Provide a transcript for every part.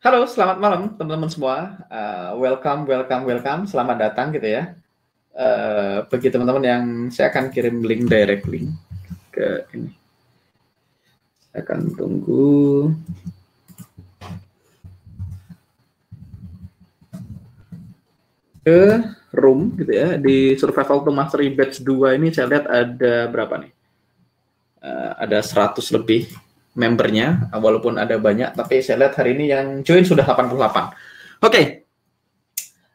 Halo, selamat malam teman-teman semua. Welcome. Selamat datang gitu ya. Bagi teman-teman yang saya akan kirim direct link ke ini. Saya akan tunggu. Ke room gitu ya. Di Survival to Mastery Batch 2 ini saya lihat ada berapa nih? Ada 100 lebih membernya, walaupun ada banyak, tapi saya lihat hari ini yang join sudah 88. Oke.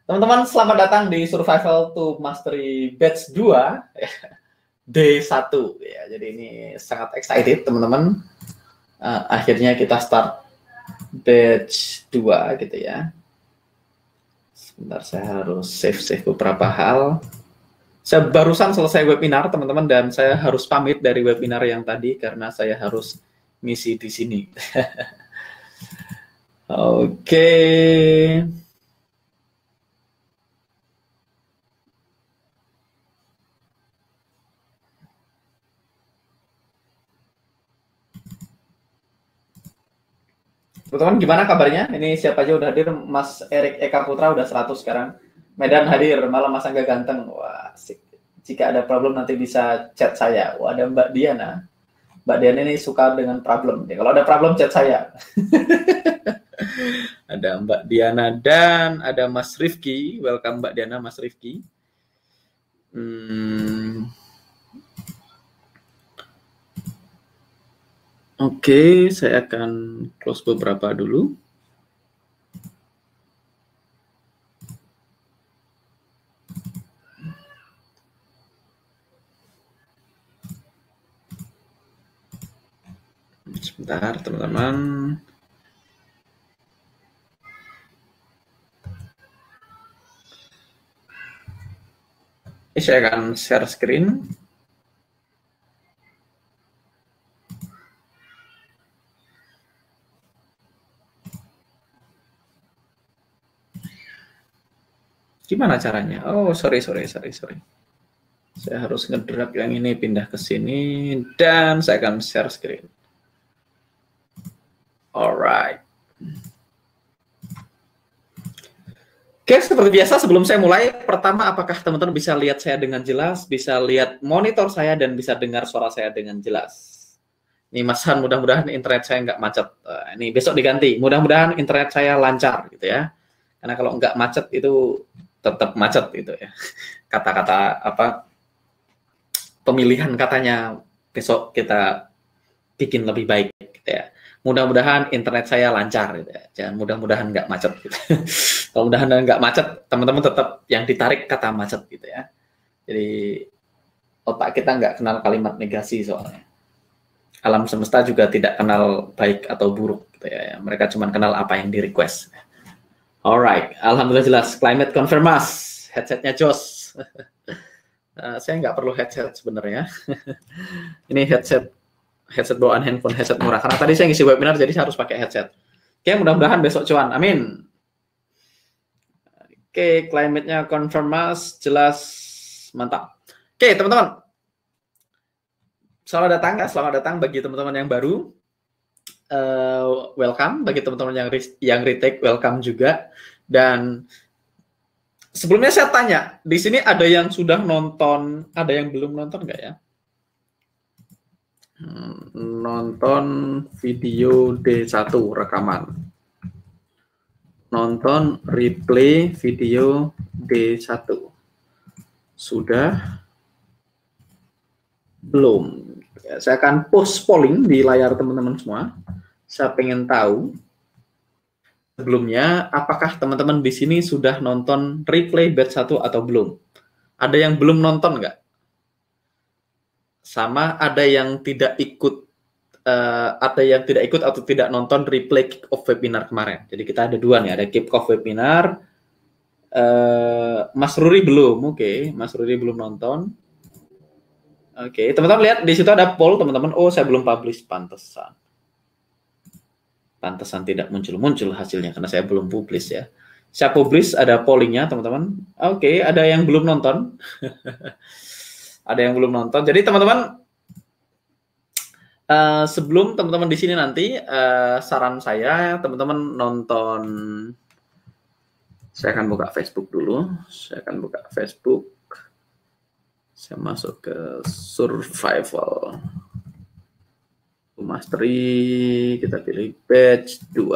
Teman-teman, selamat datang di Survival to Mastery Batch 2 D1 ya. Jadi ini sangat excited teman-teman. Akhirnya kita start batch 2 gitu ya. Sebentar, saya harus save beberapa hal. Saya barusan selesai webinar teman-teman dan saya harus pamit dari webinar yang tadi karena saya harus ngisi di sini. Oke. Teman-teman gimana kabarnya? Ini siapa aja udah hadir? Mas Erik Eka Putra udah 100 sekarang. Medan hadir, malah Mas Angga ganteng. Wah, asik. Jika ada problem nanti bisa chat saya. Wah, ada Mbak Diana. Mbak Diana ini suka dengan problem. Ya, kalau ada problem chat saya. Ada Mbak Diana dan ada Mas Rifki. Welcome Mbak Diana, Mas Rifki. Oke, saya akan close beberapa dulu. Sebentar, teman-teman. Ini saya akan share screen. Gimana caranya? Oh, sorry. Saya harus ngedrag yang ini pindah ke sini dan saya akan share screen. Alright. Oke, seperti biasa sebelum saya mulai, pertama apakah teman-teman bisa lihat saya dengan jelas, bisa lihat monitor saya dan bisa dengar suara saya dengan jelas? Ini Mas Han, mudah-mudahan internet saya nggak macet. Ini besok diganti, mudah-mudahan internet saya lancar gitu ya. Karena kalau nggak macet itu tetap macet gitu ya. Kata-kata apa pemilihan katanya besok kita bikin lebih baik gitu ya. Mudah-mudahan internet saya lancar gitu ya. Jangan mudah-mudahan nggak macet gitu. Kalau mudah-mudahan nggak macet, teman-teman tetap yang ditarik kata macet gitu ya. Jadi otak kita nggak kenal kalimat negasi soalnya. Alam semesta juga tidak kenal baik atau buruk gitu ya. Mereka cuma kenal apa yang di request. Alright, alhamdulillah jelas. Climate confirmas, headsetnya jos. Saya nggak perlu headset sebenarnya. Ini headset bawaan handphone, headset murah. Karena tadi saya ngisi webinar, jadi saya harus pakai headset. Oke, mudah-mudahan besok cuan. Amin. Oke, climate-nya confirmas, jelas, mantap. Oke, teman-teman. Selamat datang bagi teman-teman yang baru. Welcome bagi teman-teman yang retake, welcome juga. Dan sebelumnya saya tanya, di sini ada yang sudah nonton, ada yang belum nonton nggak ya? Nonton video D1 rekaman. Nonton replay video D1. Sudah? Belum. Saya akan post polling di layar teman-teman semua. Saya pengen tahu sebelumnya apakah teman-teman di sini sudah nonton replay batch 1 atau belum? Ada yang belum nonton nggak? Sama ada yang tidak ikut atau tidak nonton replay kick off webinar kemarin. Jadi kita ada dua nih, ada kick off webinar. Mas Ruri belum, oke. Mas Ruri belum nonton. Oke, teman-teman lihat di situ ada poll teman-teman. Oh, saya belum publish, pantesan tidak muncul hasilnya karena saya belum publish ya. Saya publish ada pollingnya teman-teman. Oke, ada yang belum nonton. Ada yang belum nonton. Jadi teman-teman Sebelum teman-teman di sini nanti, saran saya teman-teman nonton. Saya akan buka Facebook dulu. Saya akan buka Facebook. Saya masuk ke survival. Mastery, kita pilih batch 2.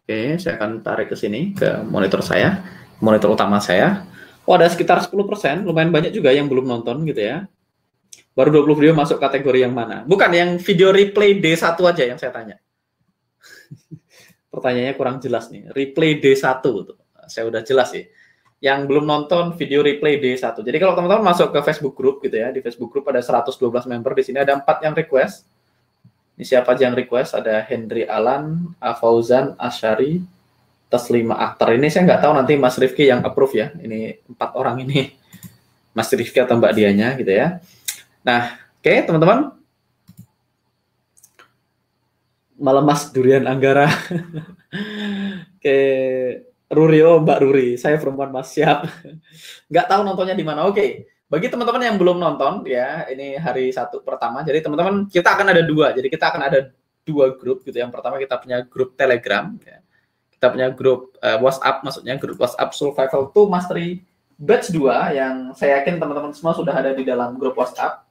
Oke, saya akan tarik ke sini, ke monitor saya, monitor utama saya. Oh, ada sekitar 10%, lumayan banyak juga yang belum nonton gitu ya. Baru 20 video masuk kategori yang mana? Bukan, yang video replay D1 aja yang saya tanya. Pertanyaannya kurang jelas nih. Replay D1 tuh. Saya udah jelas sih. Yang belum nonton video replay D1. Jadi kalau teman-teman masuk ke Facebook group gitu ya, di Facebook group ada 112 member, di sini ada 4 yang request. Ini siapa aja yang request? Ada Hendry Alan, Fauzan, Asyari, Taslima Akhtar. Ini saya nggak tahu nanti Mas Rifki yang approve ya. Ini 4 orang ini. Mas Rifki atau Mbak Dianya gitu ya. Nah, oke teman-teman. Malam Mas Durian Anggara. Oke, Ruri, oh Mbak Ruri, saya perempuan Mas, siap. Nggak tahu nontonnya di mana. Oke, bagi teman-teman yang belum nonton ya, ini hari 1 pertama. Jadi teman-teman kita akan ada 2. Jadi kita akan ada 2 grup gitu. Yang pertama kita punya grup Telegram. Ya. Kita punya grup WhatsApp, maksudnya grup WhatsApp Survival to Mastery Batch 2 yang saya yakin teman-teman semua sudah ada di dalam grup WhatsApp.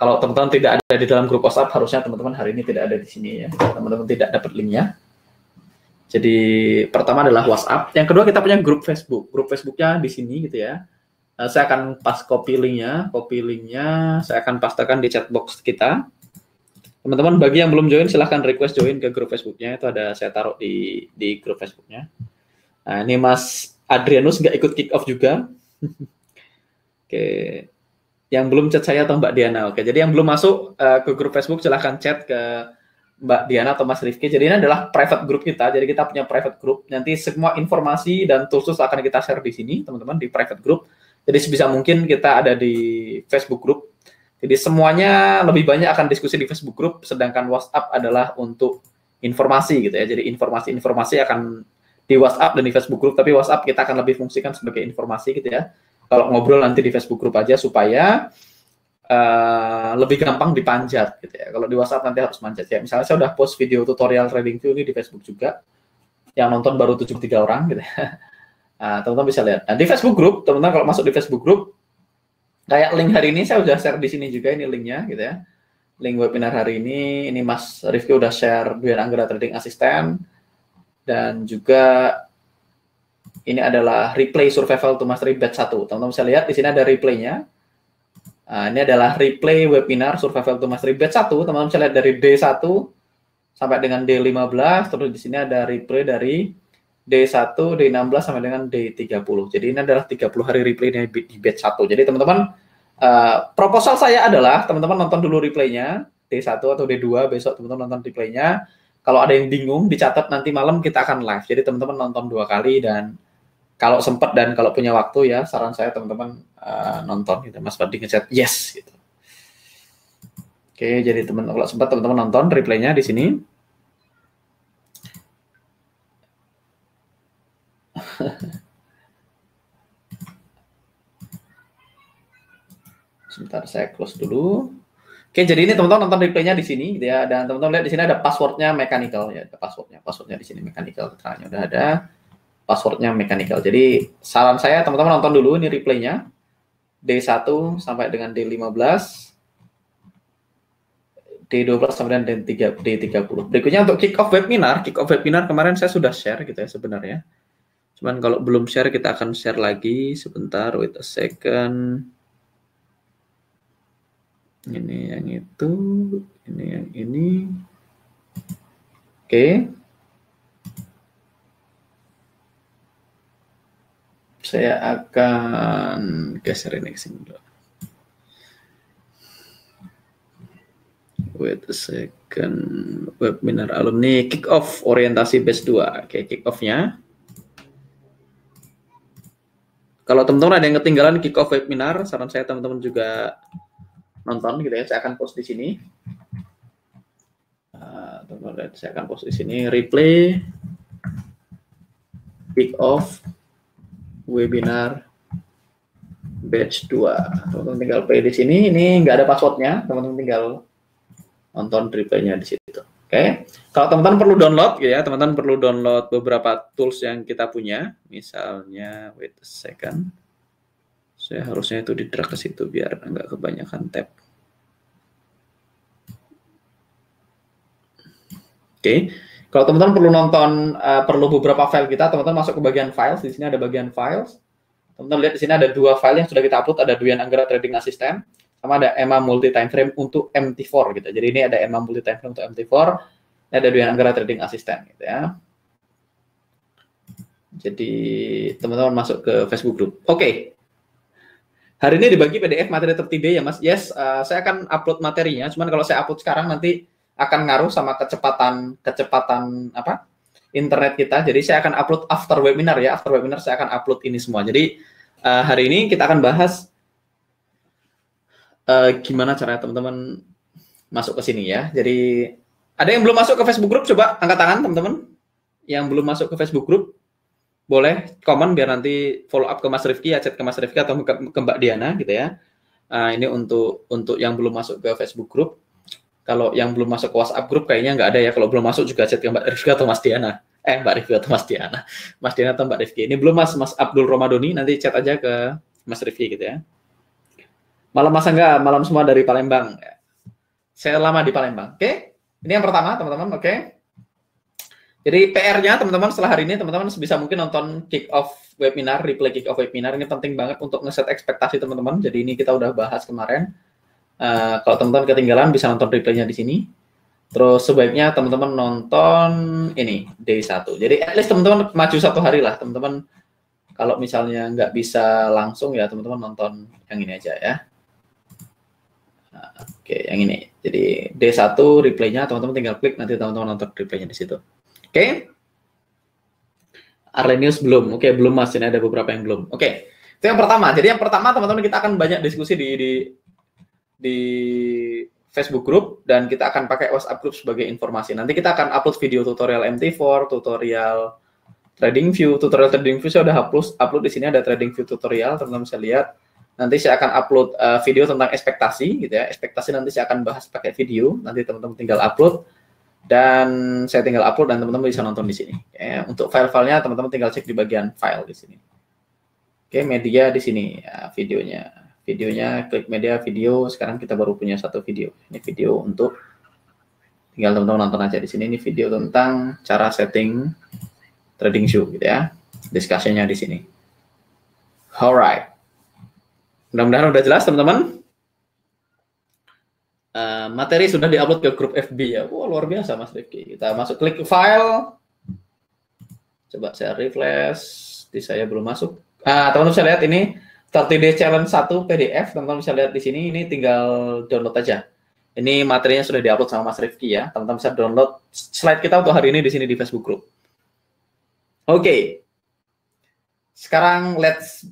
Kalau teman-teman tidak ada di dalam grup WhatsApp, harusnya teman-teman hari ini tidak ada di sini ya. Teman-teman tidak dapat linknya. Jadi pertama adalah WhatsApp. Yang kedua kita punya grup Facebook. Grup Facebooknya di sini gitu ya. Saya akan copy linknya. Saya akan pastekan di chat box kita. Teman-teman bagi yang belum join silahkan request join ke grup Facebooknya. Itu ada saya taruh di grup Facebooknya. Nah ini Mas Adrianus nggak ikut kick off juga. Oke. Yang belum chat saya atau Mbak Diana. Oke, jadi yang belum masuk ke grup Facebook silahkan chat ke Mbak Diana atau Mas Rifki. Jadi ini adalah private group kita. Jadi kita punya private group. Nanti semua informasi dan tools akan kita share di sini, teman-teman, di private group. Jadi sebisa mungkin kita ada di Facebook group. Jadi semuanya lebih banyak akan diskusi di Facebook group, sedangkan WhatsApp adalah untuk informasi gitu ya. Jadi informasi-informasi akan di WhatsApp dan di Facebook group, tapi WhatsApp kita akan lebih fungsikan sebagai informasi gitu ya. Kalau ngobrol nanti di Facebook group aja supaya lebih gampang dipanjat gitu ya. Kalau di WhatsApp nanti harus manjat ya. Misalnya saya udah post video tutorial trading view ini di Facebook juga. Yang nonton baru 73 orang gitu ya. Teman-teman bisa lihat. Nah, di Facebook group, teman-teman kalau masuk di Facebook group, kayak link hari ini saya udah share di sini juga, ini linknya gitu ya. Link webinar hari ini Mas Rifki udah share Durian Anggara Trading Assistant. Dan juga ini adalah replay Survival to Mastery Batch 1. Teman-teman bisa lihat di sini ada replaynya. Ini adalah replay webinar Survival to Mastery Batch 1. Teman-teman bisa lihat dari D1 sampai dengan D15. Terus di sini ada replay dari D1, D16 sampai dengan D30. Jadi ini adalah 30 hari replaynya di batch 1. Jadi teman-teman, proposal saya adalah teman-teman nonton dulu replaynya D1 atau D2, besok teman-teman nonton replaynya. Kalau ada yang bingung, dicatat nanti malam kita akan live. Jadi teman-teman nonton 2 kali dan kalau sempat dan kalau punya waktu ya, saran saya teman-teman nonton gitu. Mas Fadli ngechat yes gitu. Oke, jadi kalau sempat teman-teman nonton replaynya di sini. Sebentar saya close dulu. Oke, jadi ini teman-teman nonton replaynya di sini gitu ya, dan teman-teman lihat di sini ada passwordnya mechanical ya, ada passwordnya di sini mechanical, keterangannya udah ada, passwordnya mechanical. Jadi saran saya teman-teman nonton dulu ini replaynya D1 sampai dengan D15, D12 sampai dengan D30. Berikutnya untuk kick off webinar kemarin saya sudah share gitu ya sebenarnya. Cuman kalau belum share kita akan share lagi sebentar, wait a second. Ini yang itu, ini yang ini. Oke. Saya akan geser ini ke sini dulu. Wait a second. Webinar alumni kick off orientasi batch 2. Oke, kick off-nya. Kalau teman-teman ada yang ketinggalan kick off webinar, saran saya teman-teman juga nonton gitu ya. Saya akan post di sini. Teman-teman lihat, saya akan post di sini replay kick off webinar Batch 2. Teman-teman tinggal play di sini. Ini nggak ada passwordnya. Teman-teman tinggal nonton replaynya di situ. Oke. Kalau teman-teman perlu download, ya, teman-teman perlu download beberapa tools yang kita punya. Misalnya, wait a second. Saya harusnya itu di drag ke situ biar nggak kebanyakan tab. Oke, kalau teman-teman perlu nonton, perlu beberapa file kita, teman-teman masuk ke bagian files. Di sini ada bagian files. Teman-teman lihat di sini ada 2 file yang sudah kita upload, ada Dwian Anggara Trading Assistant, sama ada EMA Multi Time Frame untuk MT4 gitu. Jadi ini ada EMA Multi Time Frame untuk MT4, ini ada Dwian Anggara Trading Assistant gitu ya. Jadi teman-teman masuk ke Facebook Group. Oke. Hari ini dibagi PDF materi 30 ya Mas. Yes, saya akan upload materinya. Cuman kalau saya upload sekarang nanti akan ngaruh sama kecepatan apa internet kita. Jadi saya akan upload after webinar ya. After webinar saya akan upload ini semua. Jadi hari ini kita akan bahas gimana cara teman-teman masuk ke sini ya. Jadi ada yang belum masuk ke Facebook Group, coba angkat tangan teman-teman. Yang belum masuk ke Facebook Group, boleh komen biar nanti follow up ke Mas Rifki, ya chat ke Mas Rifki atau ke Mbak Diana gitu ya. Ini untuk yang belum masuk ke Facebook Group. Kalau yang belum masuk ke WhatsApp Group kayaknya nggak ada ya. Kalau belum masuk juga chat ke Mbak Rifki atau Mas Diana. Mbak Rifki atau Mas Diana. Mas Diana atau Mbak Rifki. Ini belum Mas Abdul Romadoni, nanti chat aja ke Mas Rifki gitu ya. Malam Mas Angga, malam semua dari Palembang. Saya lama di Palembang. Oke, ini yang pertama teman-teman. Oke. Jadi PR-nya teman-teman setelah hari ini teman-teman bisa mungkin nonton kick off webinar, replay kick off webinar. Ini penting banget untuk ngeset ekspektasi teman-teman. Jadi ini kita udah bahas kemarin. Kalau teman-teman ketinggalan bisa nonton replaynya di sini. Terus sebaiknya teman-teman nonton ini day 1. Jadi at least teman-teman maju 1 hari lah teman-teman. Kalau misalnya nggak bisa langsung ya teman-teman nonton yang ini aja ya. Oke, yang ini. Jadi day 1 replaynya teman-teman tinggal klik, nanti teman-teman nonton replaynya di situ. Oke. Arlenius belum. Oke, belum Mas. Ini ada beberapa yang belum. Oke. Itu yang pertama. Jadi yang pertama teman-teman kita akan banyak diskusi di Facebook Group dan kita akan pakai WhatsApp Group sebagai informasi. Nanti kita akan upload video tutorial MT4, tutorial TradingView. Tutorial TradingView saya udah upload di sini, ada TradingView tutorial, teman-teman bisa lihat. Nanti saya akan upload video tentang ekspektasi gitu ya. Ekspektasi nanti saya akan bahas pakai video. Nanti teman-teman tinggal upload dan saya tinggal upload dan teman-teman bisa nonton di sini. Ya, untuk file-filenya teman-teman tinggal cek di bagian file di sini. Oke, media di sini ya, videonya klik media video. Sekarang kita baru punya 1 video. Ini video untuk tinggal teman-teman nonton aja di sini. Ini video tentang cara setting TradingView gitu ya. Discussion-nya di sini. Alright. Mudah-mudahan udah jelas teman-teman. Materi sudah diupload ke grup FB ya. Wah, luar biasa Mas Rifki. Kita masuk klik file. Coba saya refresh. Di saya belum masuk. Teman-teman bisa lihat ini 30 Day Challenge 1 PDF. Teman-teman bisa lihat di sini. Ini tinggal download aja. Ini materinya sudah diupload sama Mas Rifki ya. Teman-teman bisa download slide kita untuk hari ini di sini di Facebook Group. Oke. Sekarang let's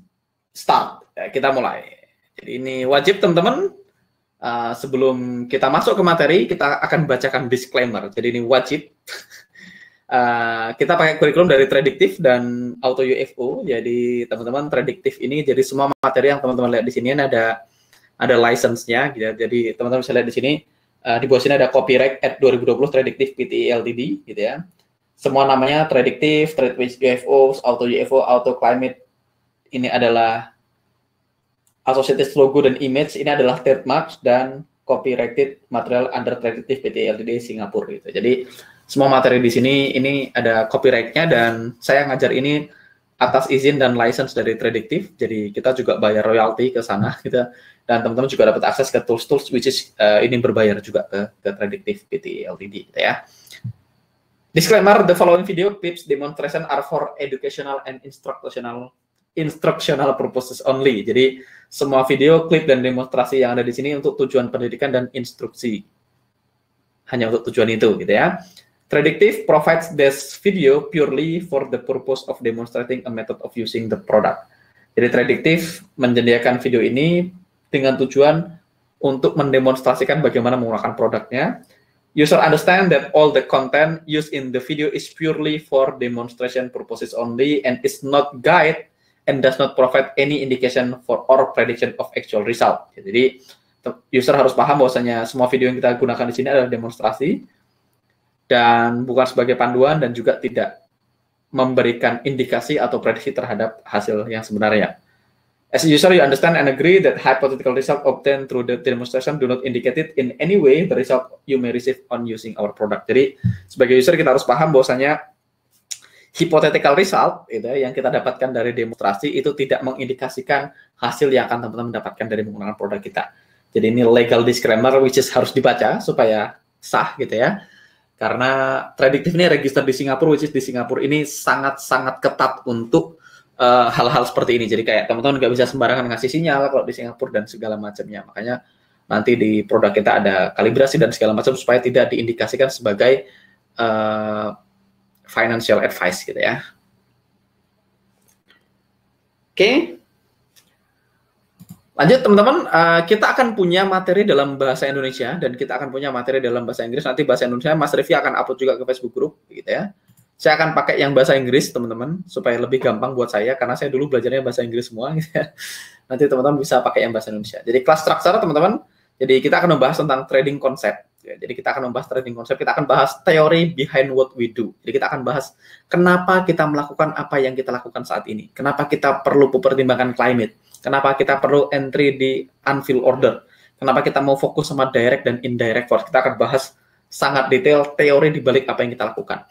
start. Kita mulai. Jadi ini wajib teman-teman. Sebelum kita masuk ke materi, kita akan bacakan disclaimer. Jadi ini wajib. Kita pakai kurikulum dari Tradiktif dan Auto UFO. Jadi teman-teman Tradiktif ini, jadi semua materi yang teman-teman lihat di sini ada license-nya. Gitu. Jadi teman-teman bisa lihat di sini, di bawah sini ada copyright at 2020 Tradiktif Pte Ltd. Gitu ya. Semua namanya Tradiktif, Tradewatch UFO, Auto UFO, Auto Climate. Ini adalah associated logo dan image, ini adalah trademark dan copyrighted material under Tradiktif Pte Ltd Singapura gitu. Jadi semua materi di sini ini ada copyright-nya dan saya ngajar ini atas izin dan license dari Tradiktif. Jadi kita juga bayar royalti ke sana gitu. Dan teman-teman juga dapat akses ke tools-tools which is ini berbayar juga ke Tradiktif Pte Ltd gitu ya. Disclaimer, the following video clips demonstration are for educational and instructional purposes only. Jadi semua video, klip, dan demonstrasi yang ada di sini untuk tujuan pendidikan dan instruksi. Hanya untuk tujuan itu, gitu ya. Tradiktif provides this video purely for the purpose of demonstrating a method of using the product. Jadi Tradiktif menyediakan video ini dengan tujuan untuk mendemonstrasikan bagaimana menggunakan produknya. User understand that all the content used in the video is purely for demonstration purposes only and is not guide and does not provide any indication for or prediction of actual result. Jadi user harus paham bahwasanya semua video yang kita gunakan di sini adalah demonstrasi dan bukan sebagai panduan dan juga tidak memberikan indikasi atau prediksi terhadap hasil yang sebenarnya. As a user, you understand and agree that hypothetical result obtained through the demonstration do not indicate it in any way the result you may receive on using our product. Jadi, sebagai user kita harus paham bahwasanya hypothetical result gitu, yang kita dapatkan dari demonstrasi itu tidak mengindikasikan hasil yang akan teman-teman dapatkan dari menggunakan produk kita. Jadi ini legal disclaimer which is harus dibaca supaya sah gitu ya. Karena Tradictive ini register di Singapura, which is di Singapura ini sangat-sangat ketat untuk hal-hal seperti ini. Jadi kayak teman-teman nggak bisa sembarangan ngasih sinyal kalau di Singapura dan segala macamnya. Makanya nanti di produk kita ada kalibrasi dan segala macam supaya tidak diindikasikan sebagai financial advice gitu ya. Oke. Lanjut teman-teman, kita akan punya materi dalam bahasa Indonesia dan kita akan punya materi dalam bahasa Inggris. Nanti bahasa Indonesia Mas Rifki akan upload juga ke Facebook group gitu ya. Saya akan pakai yang bahasa Inggris, teman-teman, supaya lebih gampang buat saya, karena saya dulu belajarnya bahasa Inggris semua. Gitu ya. Nanti teman-teman bisa pakai yang bahasa Indonesia. Jadi kelas structure, teman-teman, jadi kita akan membahas tentang trading konsep. Ya, jadi kita akan membahas trading konsep, kita akan bahas teori behind what we do. Jadi kita akan bahas kenapa kita melakukan apa yang kita lakukan saat ini. Kenapa kita perlu mempertimbangkan climate. Kenapa kita perlu entry di unfilled order. Kenapa kita mau fokus sama direct dan indirect force. Kita akan bahas sangat detail teori di balik apa yang kita lakukan.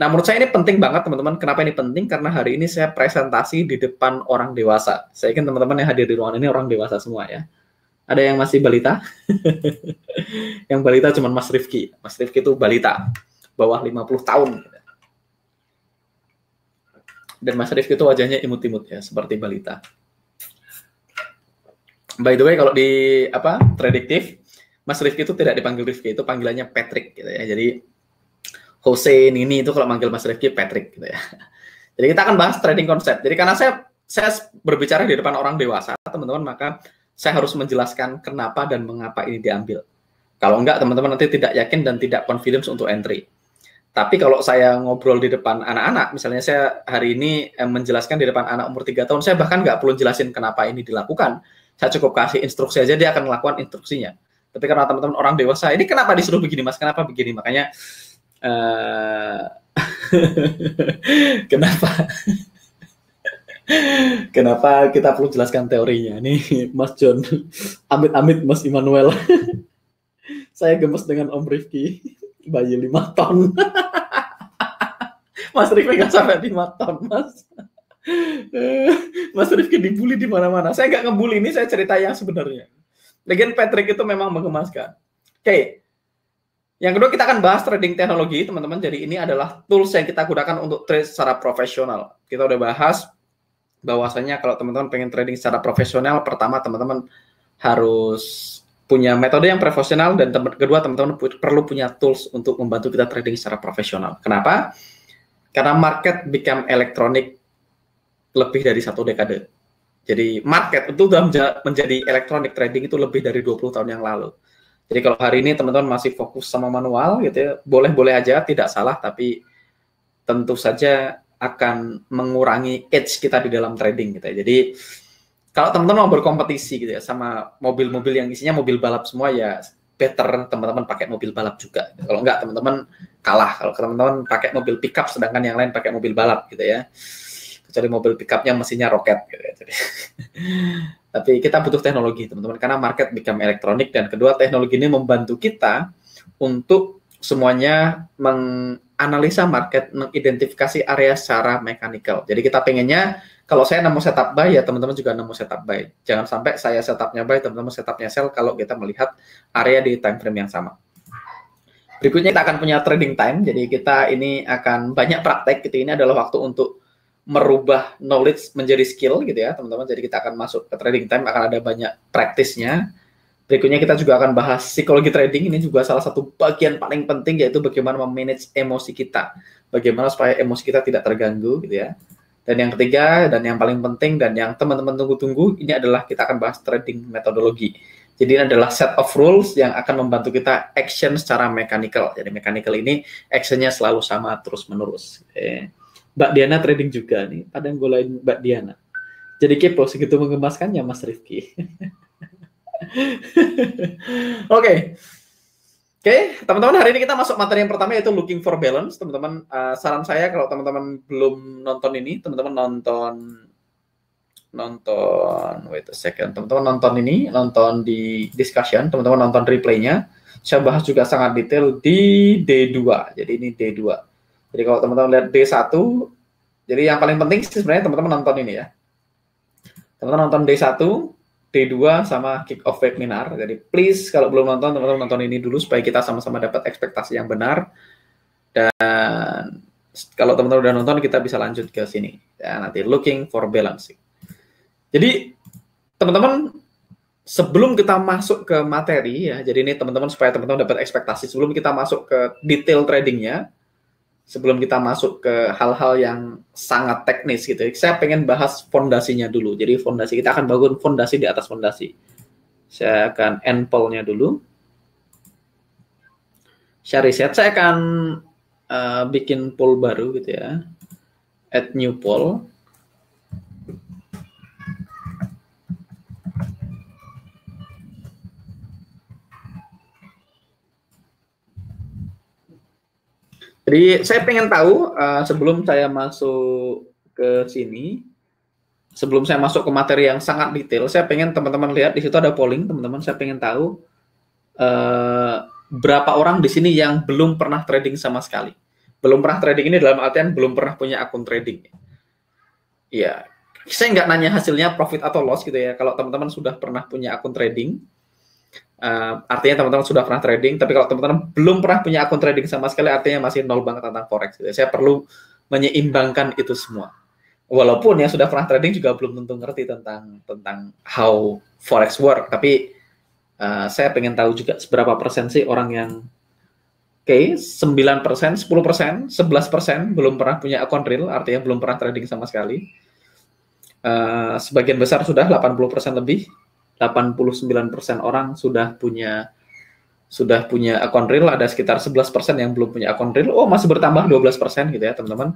Nah, menurut saya ini penting banget, teman-teman. Kenapa ini penting? Karena hari ini saya presentasi di depan orang dewasa. Saya yakin teman-teman yang hadir di ruangan ini orang dewasa semua ya. Ada yang masih balita? Yang balita cuma Mas Rifki. Mas Rifki itu balita, bawah 50 tahun. Dan Mas Rifki itu wajahnya imut-imut ya, seperti balita. By the way, kalau di Tradictive, Mas Rifki itu tidak dipanggil Rifki, itu panggilannya Patrick gitu ya. Jadi Jose ini itu kalau manggil Mas Rifki Patrick gitu ya. Jadi kita akan bahas trading konsep. Jadi karena saya berbicara di depan orang dewasa, teman-teman, maka saya harus menjelaskan kenapa dan mengapa ini diambil. Kalau enggak, teman-teman nanti tidak yakin dan tidak confidence untuk entry. Tapi kalau saya ngobrol di depan anak-anak, misalnya saya hari ini menjelaskan di depan anak umur 3 tahun, saya bahkan nggak perlu jelasin kenapa ini dilakukan. Saya cukup kasih instruksi aja, dia akan melakukan instruksinya. Tapi karena teman-teman orang dewasa, ini kenapa disuruh begini, Mas? Kenapa begini? Makanya kenapa kita perlu jelaskan teorinya? Nih, Mas John, amit-amit Mas Immanuel. Saya gemes dengan Om Rifki, bayi 5 ton. Mas Rifki nggak sampai 5 ton, Mas. Mas Rifki dibully di mana-mana. Saya nggak ngebully, ini saya cerita yang sebenarnya. Lagian Patrick itu memang mengemaskan. Oke. Yang kedua, kita akan bahas trading teknologi, teman-teman. Jadi ini adalah tools yang kita gunakan untuk trade secara profesional. Kita udah bahas bahwasanya kalau teman-teman pengen trading secara profesional, pertama teman-teman harus punya metode yang profesional, dan kedua teman-teman perlu punya tools untuk membantu kita trading secara profesional. Kenapa? Karena market become electronic lebih dari 1 dekade. Jadi market itu sudah menjadi electronic trading itu lebih dari 20 tahun yang lalu. Jadi kalau hari ini teman-teman masih fokus sama manual gitu ya, boleh-boleh aja, tidak salah, tapi tentu saja akan mengurangi edge kita di dalam trading gitu ya. Jadi kalau teman-teman mau berkompetisi gitu ya sama mobil-mobil yang isinya mobil balap semua, ya better teman-teman pakai mobil balap juga. Kalau enggak, teman-teman kalah. Kalau teman-teman pakai mobil pickup sedangkan yang lain pakai mobil balap gitu ya. Kecuali mobil pickupnya mesinnya roket gitu ya. Jadi tapi kita butuh teknologi, teman-teman, karena market become elektronik, dan kedua teknologi ini membantu kita untuk semuanya menganalisa market, mengidentifikasi area secara mekanikal. Jadi kita pengennya kalau saya nemu setup buy, ya teman-teman juga nemu setup buy. Jangan sampai saya setupnya buy, teman-teman setupnya sell kalau kita melihat area di time frame yang sama. Berikutnya kita akan punya trading time. Jadi kita ini akan banyak praktek gitu. Ini adalah waktu untuk merubah knowledge menjadi skill gitu ya, teman-teman. Jadi kita akan masuk ke trading time, akan ada banyak praktisnya. Berikutnya kita juga akan bahas psikologi trading. Ini juga salah satu bagian paling penting, yaitu bagaimana memanage emosi kita. Bagaimana supaya emosi kita tidak terganggu gitu ya. Dan yang ketiga, dan yang paling penting, dan yang teman-teman tunggu-tunggu, ini adalah kita akan bahas trading metodologi. Jadi ini adalah set of rules yang akan membantu kita action secara mechanical. Jadi mechanical ini actionnya selalu sama terus-menerus. Mbak Diana trading juga nih, pada ngolain Mbak Diana. Jadi kepo segitu menggemaskannya Mas Rifki. Oke. Oke, teman-teman, hari ini kita masuk materi yang pertama yaitu looking for balance. Teman-teman, saran saya kalau teman-teman belum nonton ini, teman-teman wait a second, teman-teman nonton di discussion, teman-teman nonton replaynya. Saya bahas juga sangat detail di D2. Jadi ini D2. Jadi kalau teman-teman lihat D1, jadi yang paling penting sebenarnya teman-teman nonton ini ya. Teman-teman nonton D1, D2 sama kick off webinar. Jadi please kalau belum nonton, teman-teman nonton ini dulu supaya kita sama-sama dapat ekspektasi yang benar. Dan kalau teman-teman udah nonton, kita bisa lanjut ke sini. Ya, nanti looking for balance. Jadi teman-teman, sebelum kita masuk ke materi ya, jadi ini teman-teman supaya teman-teman dapat ekspektasi sebelum kita masuk ke detail tradingnya, sebelum kita masuk ke hal-hal yang sangat teknis gitu, saya pengen bahas fondasinya dulu. Jadi fondasi, kita akan bangun fondasi di atas fondasi. Saya akan end poll-nya dulu. Share reset, saya akan bikin poll baru gitu ya. Add new poll. Jadi saya pengen tahu sebelum saya masuk ke sini, sebelum saya masuk ke materi yang sangat detail, saya pengen teman-teman lihat di situ ada polling, teman-teman. Saya pengen tahu berapa orang di sini yang belum pernah trading sama sekali. Belum pernah trading ini dalam artian belum pernah punya akun trading. Iya, saya nggak nanya hasilnya profit atau loss gitu ya. Kalau teman-teman sudah pernah punya akun trading, artinya teman-teman sudah pernah trading, tapi kalau teman-teman belum pernah punya akun trading sama sekali, artinya masih nol banget tentang forex. Gitu. Saya perlu menyeimbangkan itu semua. Walaupun yang sudah pernah trading juga belum tentu ngerti tentang how forex work, tapi saya pengen tahu juga seberapa persen sih orang yang 9%, 10%, 11% belum pernah punya akun real, artinya belum pernah trading sama sekali. Sebagian besar sudah 80% lebih. 89% orang sudah punya akun real, ada sekitar 11% yang belum punya akun real. Oh, masih bertambah 12% gitu ya, teman-teman.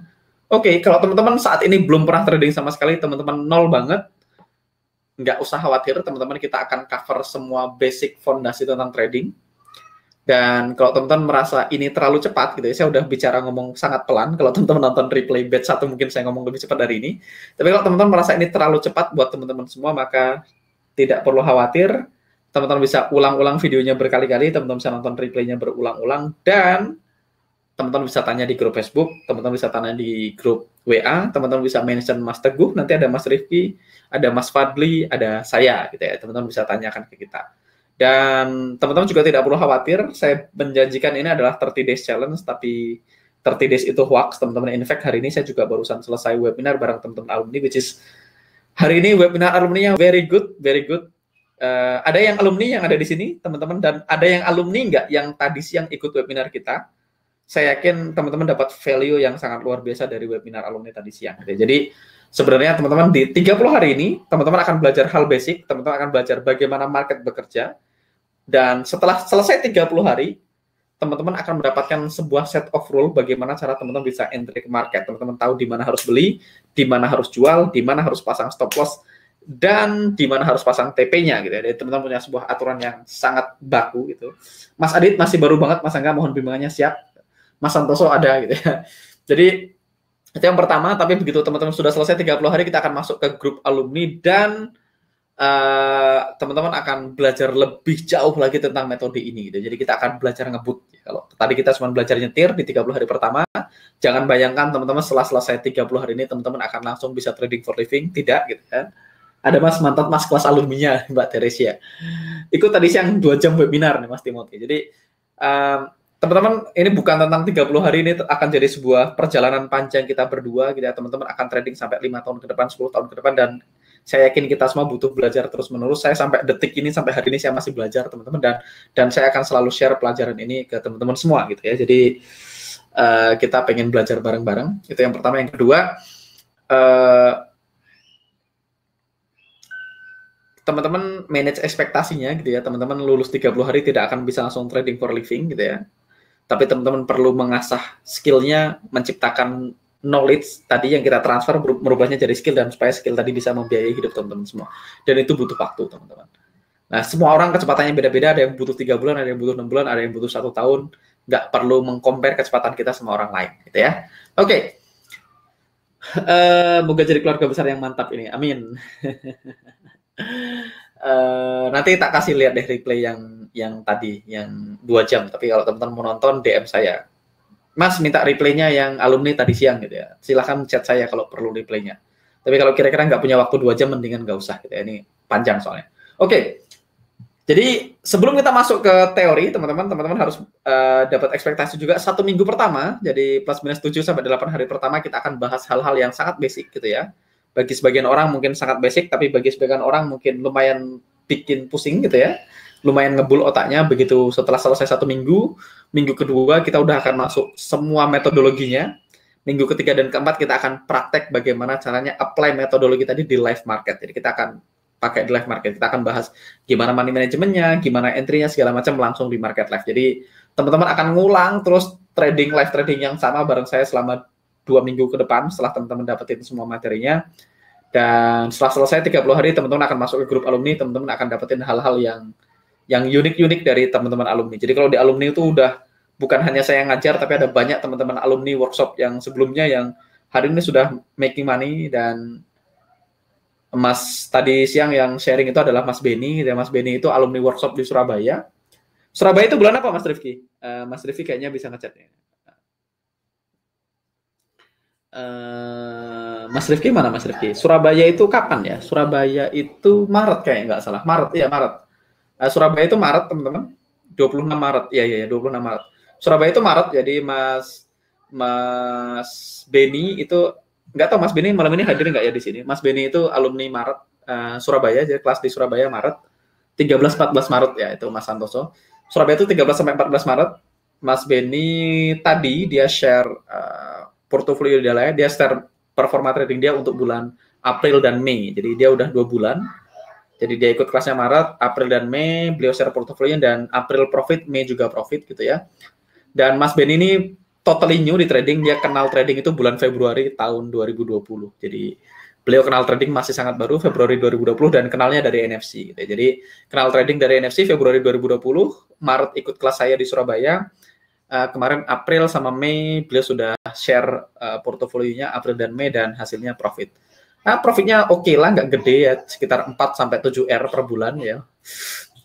Oke, kalau teman-teman saat ini belum pernah trading sama sekali, teman-teman nol banget, nggak usah khawatir, teman-teman, kita akan cover semua basic fondasi tentang trading. Dan kalau teman-teman merasa ini terlalu cepat gitu ya, saya udah bicara ngomong sangat pelan. Kalau teman-teman nonton replay batch 1 mungkin saya ngomong lebih cepat dari ini. Tapi kalau teman-teman merasa ini terlalu cepat buat teman-teman semua, maka tidak perlu khawatir, teman-teman bisa ulang-ulang videonya berkali-kali, teman-teman bisa nonton replaynya berulang-ulang, dan teman-teman bisa tanya di grup Facebook, teman-teman bisa tanya di grup WA, teman-teman bisa mention Mas Teguh, nanti ada Mas Rifki, ada Mas Fadli, ada saya, gitu ya, teman-teman bisa tanyakan ke kita. Dan teman-teman juga tidak perlu khawatir, saya menjanjikan ini adalah 30 days challenge, tapi 30 days itu hoax, teman-teman. In fact, hari ini saya juga barusan selesai webinar bareng teman-teman alumni, which is hari ini webinar alumni yang very good, very good. Ada yang alumni yang ada di sini, teman-teman, dan ada yang alumni nggak yang tadi siang ikut webinar kita. Saya yakin teman-teman dapat value yang sangat luar biasa dari webinar alumni tadi siang. Jadi sebenarnya teman-teman di 30 hari ini, teman-teman akan belajar hal basic, teman-teman akan belajar bagaimana market bekerja, dan setelah selesai 30 hari, teman-teman akan mendapatkan sebuah set of rule bagaimana cara teman-teman bisa entry ke market. Teman-teman tahu di mana harus beli, di mana harus jual, di mana harus pasang stop loss, dan di mana harus pasang TP-nya gitu ya. Jadi teman-teman punya sebuah aturan yang sangat baku gitu. Mas Adit masih baru banget, Mas Angga mohon bimbingannya siap. Mas Santoso ada gitu ya. Jadi itu yang pertama, tapi begitu teman-teman sudah selesai 30 hari, kita akan masuk ke grup alumni dan teman-teman akan belajar lebih jauh lagi tentang metode ini gitu. Jadi kita akan belajar ngebut. Kalau tadi kita cuma belajar nyetir di 30 hari pertama, jangan bayangkan teman-teman setelah selesai 30 hari ini teman-teman akan langsung bisa trading for living, tidak gitu kan. Ada Mas mantan Mas kelas alumninya Mbak Teresia. Ikut tadi siang 2 jam webinar nih Mas Timothy. Jadi teman-teman, ini bukan tentang 30 hari, ini akan jadi sebuah perjalanan panjang kita berdua gitu ya. Teman-teman akan trading sampai 5 tahun ke depan, 10 tahun ke depan, dan saya yakin kita semua butuh belajar terus-menerus. Saya sampai detik ini, sampai hari ini saya masih belajar, teman-teman, dan saya akan selalu share pelajaran ini ke teman-teman semua gitu ya. Jadi kita pengen belajar bareng-bareng. Itu yang pertama. Yang kedua, teman-teman manage ekspektasinya gitu ya. Teman-teman lulus 30 hari tidak akan bisa langsung trading for living gitu ya. Tapi teman-teman perlu mengasah skill-nya, menciptakan knowledge tadi yang kita transfer merubahnya jadi skill dan supaya skill tadi bisa membiayai hidup teman-teman semua. Dan itu butuh waktu, teman-teman. Nah, semua orang kecepatannya beda-beda, ada yang butuh 3 bulan, ada yang butuh 6 bulan, ada yang butuh 1 tahun. Nggak perlu meng-compare kecepatan kita sama orang lain, gitu ya. Oke. Moga jadi keluarga besar yang mantap ini. Amin. Nanti tak kasih lihat deh replay yang tadi, yang 2 jam. Tapi kalau teman-teman mau nonton, DM saya. Mas, minta replaynya yang alumni tadi siang, gitu ya. Silahkan chat saya kalau perlu replaynya. Tapi kalau kira-kira nggak punya waktu 2 jam, mendingan nggak usah, gitu ya. Ini panjang soalnya. Oke. Jadi sebelum kita masuk ke teori, teman-teman harus dapat ekspektasi juga 1 minggu pertama. Jadi plus minus 7 sampai 8 hari pertama kita akan bahas hal-hal yang sangat basic gitu ya. Bagi sebagian orang mungkin sangat basic, tapi bagi sebagian orang mungkin lumayan bikin pusing gitu ya. Lumayan ngebul otaknya. Begitu setelah selesai 1 minggu, minggu kedua kita udah akan masuk semua metodologinya. Minggu ketiga dan keempat kita akan praktek bagaimana caranya apply metodologi tadi di live market. Jadi kita akan pakai di live market. Kita akan bahas gimana money manajemennya, gimana entry-nya, segala macam langsung di market live. Jadi teman-teman akan ngulang terus live trading yang sama bareng saya selama 2 minggu ke depan setelah teman-teman dapetin semua materinya. Dan setelah selesai 30 hari, teman-teman akan masuk ke grup alumni, teman-teman akan dapetin hal-hal yang unik-unik dari teman-teman alumni. Jadi kalau di alumni itu udah bukan hanya saya yang ngajar, tapi ada banyak teman-teman alumni workshop yang sebelumnya yang hari ini sudah making money. Dan Mas tadi siang yang sharing itu adalah Mas Beni, dan Mas Beni itu alumni workshop di Surabaya. Surabaya itu bulan apa Mas Rifki? Mas Rifki kayaknya bisa ngechatnya. Mas Rifki mana Mas Rifki? Surabaya itu kapan ya? Surabaya itu Maret kayaknya, nggak salah. Maret, iya Maret. Surabaya itu Maret teman-teman. 26 Maret, iya 26 Maret. Surabaya itu Maret, jadi Mas Beni itu nggak tahu Mas Beni malam ini hadir nggak ya di sini. Mas Beni itu alumni Maret Surabaya, jadi kelas di Surabaya Maret 13-14 Maret ya, itu Mas Santoso. Surabaya itu 13 sampai 14 Maret. Mas Beni tadi dia share portofolio dia share performa trading dia untuk bulan April dan Mei. Jadi dia udah 2 bulan. Jadi dia ikut kelasnya Maret, April dan Mei, beliau share portofolio dan April profit, Mei juga profit gitu ya. Dan Mas Beni ini totally new di trading, dia kenal trading itu bulan Februari tahun 2020. Jadi beliau kenal trading masih sangat baru, Februari 2020, dan kenalnya dari NFC. Gitu. Jadi kenal trading dari NFC Februari 2020, Maret ikut kelas saya di Surabaya, kemarin April sama Mei beliau sudah share portofolionya April dan Mei dan hasilnya profit. Nah, profitnya oke lah, nggak gede ya, sekitar 4-7 R per bulan ya.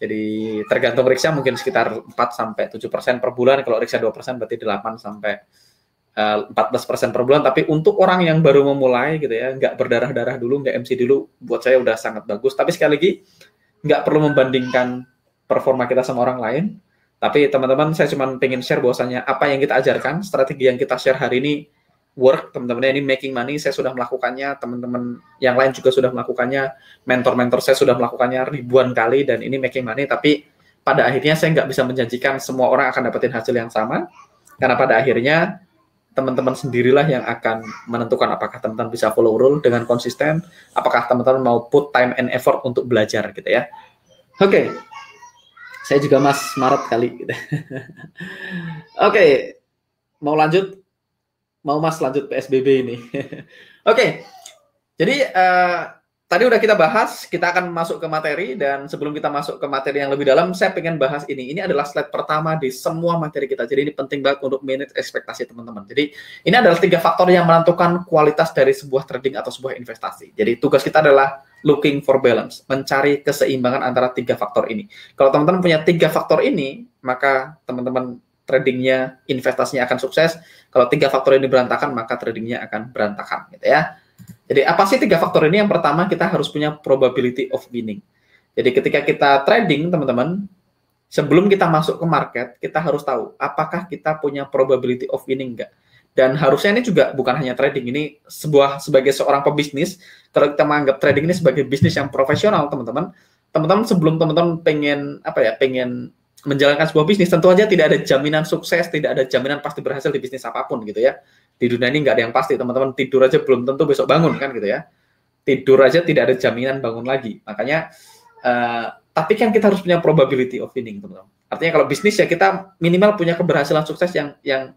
Jadi tergantung Reksa mungkin sekitar 4-7% per bulan. Kalau Reksa 2% berarti 8-14% per bulan. Tapi untuk orang yang baru memulai gitu ya, nggak berdarah-darah dulu, nggak MC dulu, buat saya udah sangat bagus. Tapi sekali lagi, nggak perlu membandingkan performa kita sama orang lain. Tapi teman-teman, saya cuma pengen share bahwasanya apa yang kita ajarkan, strategi yang kita share hari ini work, teman-teman, ini making money, saya sudah melakukannya, teman-teman yang lain juga sudah melakukannya, mentor-mentor saya sudah melakukannya ribuan kali, dan ini making money, tapi pada akhirnya saya nggak bisa menjanjikan semua orang akan dapetin hasil yang sama, karena pada akhirnya teman-teman sendirilah yang akan menentukan apakah teman-teman bisa follow rule dengan konsisten, apakah teman-teman mau put time and effort untuk belajar gitu ya. Oke. Saya juga Mas Maret kali gitu. Oke. Mau lanjut? Mau Mas lanjut PSBB ini? Oke, jadi tadi udah kita bahas, kita akan masuk ke materi, dan sebelum kita masuk ke materi yang lebih dalam, saya pengen bahas ini. Ini adalah slide pertama di semua materi kita, jadi ini penting banget untuk manage ekspektasi teman-teman. Jadi ini adalah 3 faktor yang menentukan kualitas dari sebuah trading atau sebuah investasi. Jadi tugas kita adalah looking for balance, mencari keseimbangan antara 3 faktor ini. Kalau teman-teman punya 3 faktor ini, maka teman-teman tradingnya, investasinya akan sukses. Kalau 3 faktor ini berantakan, maka tradingnya akan berantakan, gitu ya. Jadi apa sih 3 faktor ini? Yang pertama, kita harus punya probability of winning. Jadi ketika kita trading, teman-teman, sebelum kita masuk ke market, kita harus tahu apakah kita punya probability of winning enggak. Dan harusnya ini juga bukan hanya trading, ini sebagai seorang pebisnis, kalau kita menganggap trading ini sebagai bisnis yang profesional, teman-teman sebelum teman-teman pengen menjalankan sebuah bisnis, tentu aja tidak ada jaminan sukses, tidak ada jaminan pasti berhasil di bisnis apapun gitu ya. Di dunia ini nggak ada yang pasti, teman-teman tidur aja belum tentu besok bangun kan gitu ya. Tidur aja tidak ada jaminan bangun lagi. Makanya, tapi kan kita harus punya probability of winning, teman-teman. Artinya kalau bisnis ya kita minimal punya keberhasilan sukses yang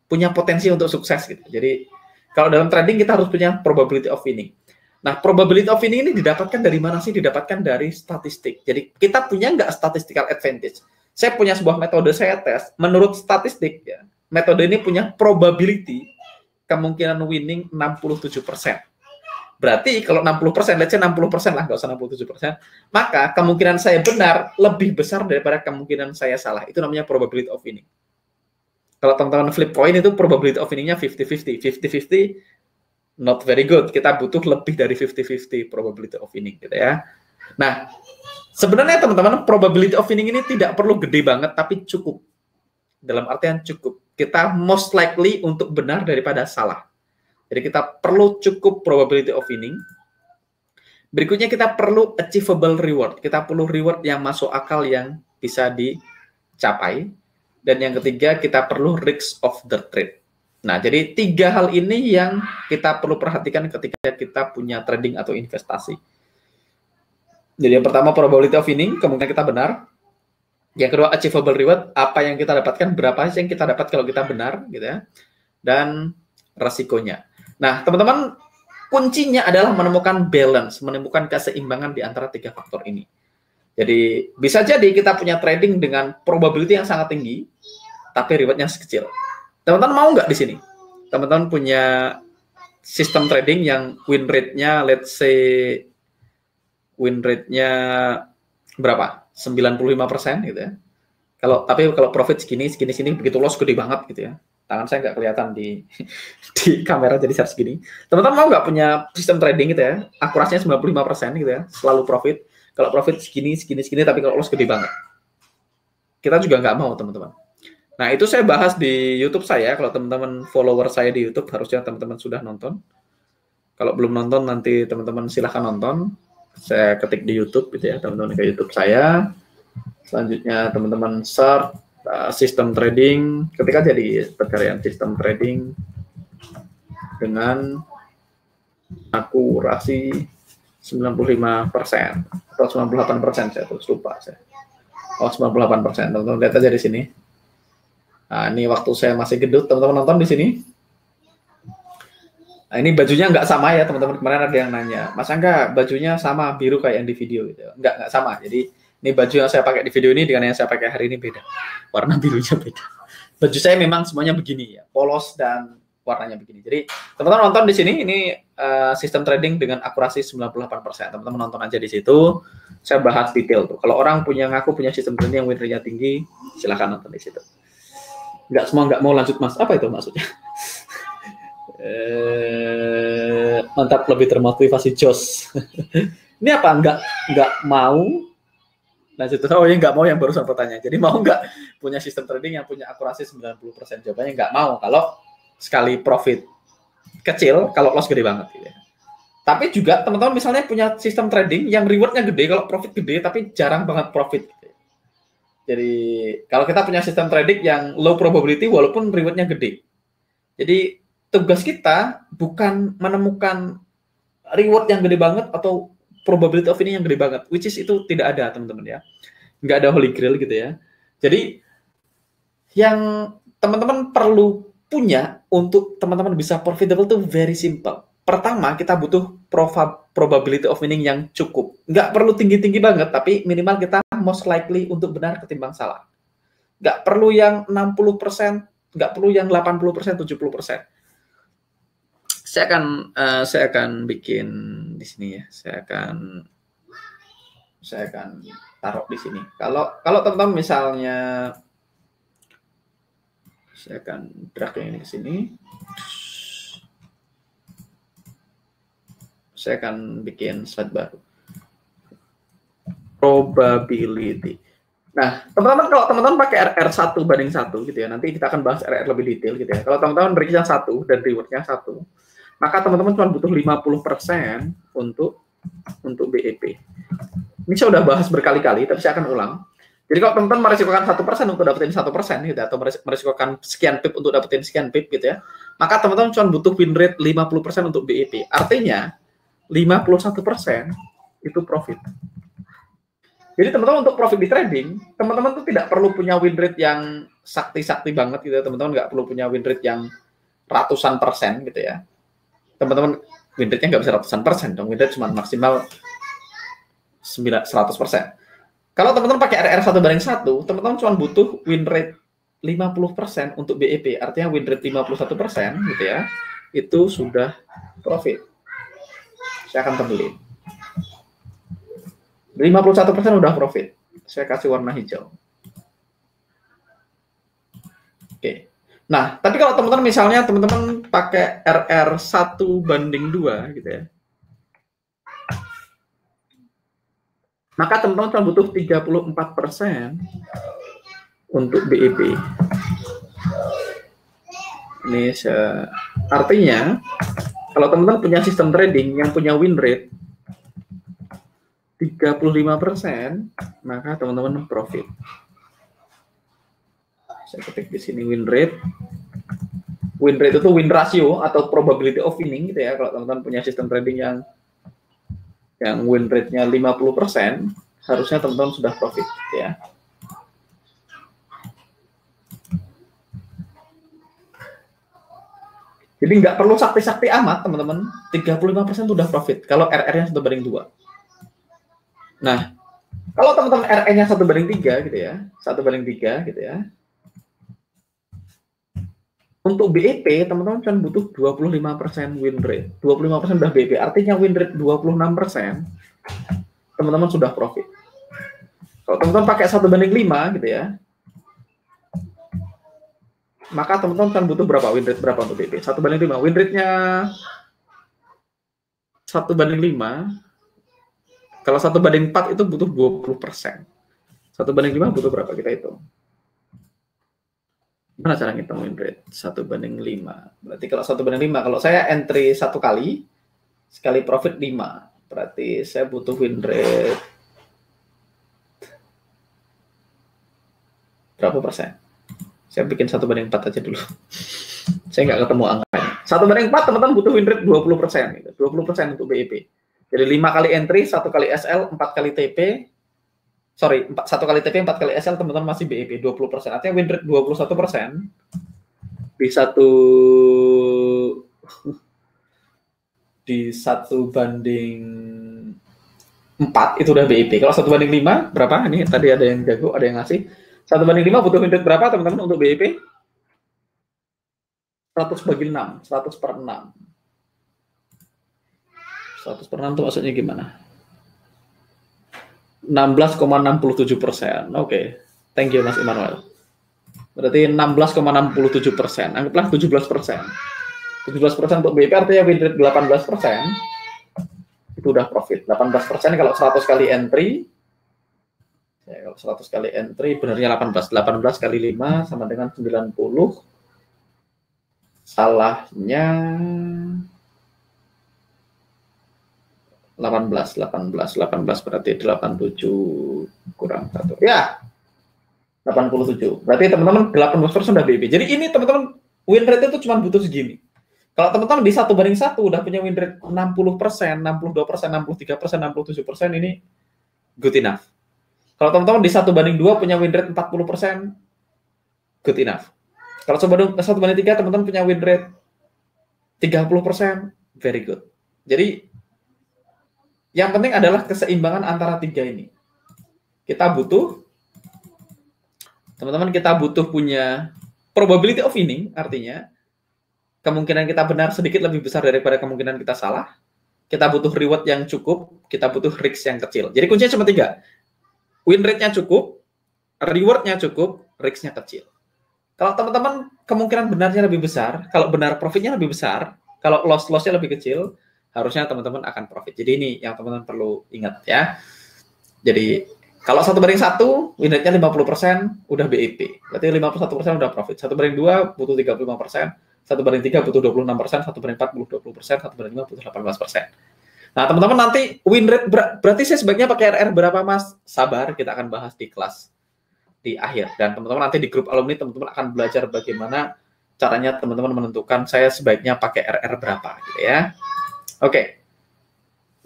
punya potensi untuk sukses gitu. Jadi Kalau dalam trading kita harus punya probability of winning. Nah, probability of winning ini didapatkan dari mana sih? Didapatkan dari statistik. Jadi kita punya nggak statistical advantage? Saya punya sebuah metode saya tes, menurut statistik ya, metode ini punya probability kemungkinan winning 67%. Berarti kalau 60%, let's say 60% lah, nggak usah 67%, maka kemungkinan saya benar lebih besar daripada kemungkinan saya salah. Itu namanya probability of winning. Kalau teman-teman flip coin itu probability of winning-nya 50-50. 50-50 not very good. Kita butuh lebih dari 50-50 probability of winning gitu ya. Nah, sebenarnya teman-teman probability of winning ini tidak perlu gede banget, tapi cukup. Dalam artian cukup. Kita most likely untuk benar daripada salah. Jadi kita perlu cukup probability of winning. Berikutnya kita perlu achievable reward. Kita perlu reward yang masuk akal yang bisa dicapai. Dan yang ketiga kita perlu risk of the trade. Nah, jadi 3 hal ini yang kita perlu perhatikan ketika kita punya trading atau investasi. Jadi yang pertama probability of winning, kemungkinan kita benar. Yang kedua achievable reward, apa yang kita dapatkan, berapa sih yang kita dapat kalau kita benar gitu ya. Dan resikonya. Nah, teman-teman, kuncinya adalah menemukan balance, menemukan keseimbangan di antara 3 faktor ini. Jadi, bisa jadi kita punya trading dengan probability yang sangat tinggi, tapi rewardnya sekecil. Teman-teman mau nggak di sini? Teman-teman punya sistem trading yang win rate-nya, let's say, win rate-nya berapa? 95% gitu ya. Tapi kalau profit segini, begitu loss gede banget gitu ya. Tangan saya nggak kelihatan di kamera jadi share segini. Teman-teman mau nggak punya sistem trading gitu ya, akurasinya 95% gitu ya, selalu profit. Kalau profit segini, tapi kalau loss gede banget. Kita juga nggak mau, teman-teman. Nah, itu saya bahas di YouTube saya. Kalau teman-teman follower saya di YouTube, harusnya teman-teman sudah nonton. Kalau belum nonton, nanti teman-teman silahkan nonton. Saya ketik di YouTube gitu ya, teman-teman ke YouTube saya. Selanjutnya teman-teman search sistem trading, ketika jadi pencarian sistem trading dengan akurasi 95% atau 98%, saya terus lupa saya. Oh, 98%. Teman-teman lihat aja di sini. Nah, ini waktu saya masih gendut, teman-teman nonton di sini. Nah, ini bajunya nggak sama ya, teman-teman. Kemarin ada yang nanya, Mas Angga, bajunya sama biru kayak yang di video gitu. Nggak sama. Jadi ini baju yang saya pakai di video ini dengan yang saya pakai hari ini beda. Warna birunya beda. Baju saya memang semuanya begini ya, polos dan warnanya begini. Jadi teman-teman nonton di sini, ini sistem trading dengan akurasi 98%. Teman-teman nonton aja di situ. Saya bahas detail tuh. Kalau orang ngaku punya sistem trading yang win rate-nya tinggi, silakan nonton di situ. Nggak mau lanjut Mas. Apa itu maksudnya? Mantap, lebih termotivasi Jos. Ini apa? Nggak mau. Nah, itu ya nggak mau yang barusan pertanyaan. Jadi mau nggak punya sistem trading yang punya akurasi 90%? Jawabannya nggak mau kalau sekali profit kecil, kalau loss gede banget. Gitu ya. Tapi juga teman-teman misalnya punya sistem trading yang rewardnya gede, kalau profit gede, tapi jarang banget profit. Gitu. Jadi kalau kita punya sistem trading yang low probability walaupun rewardnya gede. Jadi tugas kita bukan menemukan reward yang gede banget atau probability of ini yang gede banget, which is itu tidak ada, teman-teman ya. Nggak ada holy grail gitu ya. Jadi yang teman-teman perlu punya untuk teman-teman bisa profitable itu very simple. Pertama, kita butuh probability of winning yang cukup. Nggak perlu tinggi-tinggi banget, tapi minimal kita most likely untuk benar ketimbang salah. Nggak perlu yang 60%, nggak perlu yang 80%, 70%. Saya akan bikin di sini ya. Saya akan taruh di sini. Kalau teman-teman misalnya, saya akan drag ini ke sini. Saya akan bikin slide baru. Probability. Nah, teman-teman kalau teman-teman pakai RR 1 banding 1 gitu ya. Nanti kita akan bahas RR lebih detail gitu ya. Kalau teman-teman berikan 1 dan rewardnya 1. Maka teman-teman cuma butuh 50% untuk BEP. Ini saya udah bahas berkali-kali, tapi saya akan ulang. Jadi kalau teman-teman merisikokan 1% untuk dapetin 1% gitu, atau merisikokan sekian pip untuk dapetin sekian pip gitu ya, maka teman-teman cuma butuh win rate 50% untuk BEP. Artinya 51% itu profit. Jadi teman-teman untuk profit di trading, teman-teman tuh tidak perlu punya win rate yang sakti-sakti banget gitu ya, teman-teman nggak perlu punya win rate yang ratusan persen gitu ya. teman-teman win rate-nya nggak bisa ratusan persen dong, win rate cuma maksimal 100%. Kalau teman-teman pakai RR 1:1, teman-teman cuma butuh win rate 50% untuk BEP, artinya win rate 51% gitu ya, itu sudah profit. Saya akan tebelin. 51% udah profit. Saya kasih warna hijau. Oke. Nah, tapi kalau teman-teman misalnya teman-teman pakai RR 1:2 gitu ya, maka teman-teman cuma butuh 34% untuk BEP. Ini artinya kalau teman-teman punya sistem trading yang punya win rate 35%, maka teman-teman profit. Saya ketik di sini win rate. Win rate itu win ratio atau probability of winning gitu ya. Kalau teman-teman punya sistem trading yang win rate-nya 50%, harusnya teman-teman sudah profit gitu ya. Jadi nggak perlu sakti-sakti amat, teman-teman. 35% sudah profit kalau RR-nya 1:2. Nah, kalau teman-teman RR-nya 1:3 gitu ya, 1:3 gitu ya. Untuk BEP, teman-teman cuma butuh 25% win rate. 25% udah BEP, artinya win rate 26%, teman-teman sudah profit. Kalau teman-teman pakai 1:5 gitu ya, maka teman-teman kan butuh berapa win rate berapa untuk BEP? 1:5. Win rate-nya 1:5. Kalau 1:4 itu butuh 20%. 1:5 butuh berapa? Kita hitung. Gimana cara ngitung win rate? 1:5. Berarti kalau 1:5, kalau saya entry 1 kali, sekali profit 5. Berarti saya butuh win rate berapa persen? Saya bikin 1:4 aja dulu. Saya nggak ketemu angkanya. 1:4 teman-teman butuh win rate 20%. Gitu. 20% untuk BEP. Jadi 5 kali entry, 1 kali SL, 4 kali TP. Sorry, 1 kali TP, 4 kali SL, teman-teman masih BEP 20%. Artinya win rate 21%. Di 1:4 itu udah BEP. Kalau 1:5 berapa? Ini tadi ada yang jago, ada yang ngasih. 1:5 butuh win rate berapa teman-teman untuk BEP? 100/6, 100/6. 100/6 itu maksudnya gimana? 16,67%. Oke. Thank you Mas Immanuel. Berarti 16,67%. Anggaplah 17%. 17% untuk BEP artinya win rate 18%. Itu udah profit. 18% kalau 100 kali entry. Ya, kalau 100 kali entry benernya 18. 18 kali 5 sama dengan 90. Salahnya 18 berarti 87 kurang 1. Ya. 87. Berarti teman-teman 18% sudah BEP. Jadi ini teman-teman win rate itu cuma butuh segini. Kalau teman-teman di 1:1 udah punya win rate 60%, 62%, 63%, 67%, ini good enough. Kalau teman-teman di 1:2 punya win rate 40%, good enough. Kalau 1:3 teman-teman punya win rate 30%, very good. Jadi yang penting adalah keseimbangan antara tiga ini. Kita butuh, teman-teman, kita butuh punya probability of winning, artinya kemungkinan kita benar sedikit lebih besar daripada kemungkinan kita salah. Kita butuh reward yang cukup, kita butuh risk yang kecil. Jadi kuncinya cuma 3. Win rate-nya cukup, reward-nya cukup, risk-nya kecil. Kalau teman-teman kemungkinan benarnya lebih besar, kalau benar profitnya lebih besar, kalau loss-nya lebih kecil, harusnya teman-teman akan profit. Jadi ini yang teman-teman perlu ingat ya. Jadi kalau 1:1, win rate-nya 50%, udah BEP. Berarti 51% udah profit. 1:2 butuh 35%, 1:3 butuh 26%, 1:4 butuh 20%, 1:5 butuh 18%. Nah, teman-teman nanti win rate berarti saya sebaiknya pakai RR berapa, Mas? Sabar, kita akan bahas di kelas di akhir. Dan teman-teman nanti di grup alumni, teman-teman akan belajar bagaimana caranya teman-teman menentukan saya sebaiknya pakai RR berapa, gitu ya. Oke.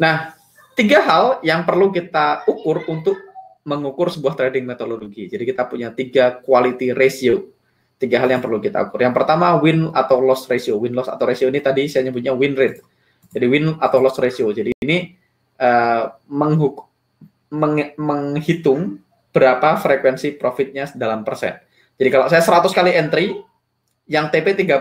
Nah, 3 hal yang perlu kita ukur untuk mengukur sebuah trading metodologi. Jadi kita punya 3 quality ratio. Tiga hal yang perlu kita ukur. Yang pertama, win atau loss ratio. Win loss atau ratio ini tadi saya nyebutnya win rate. Jadi win atau loss ratio. Jadi ini menghitung berapa frekuensi profitnya dalam persen. Jadi kalau saya 100 kali entry, yang TP 30,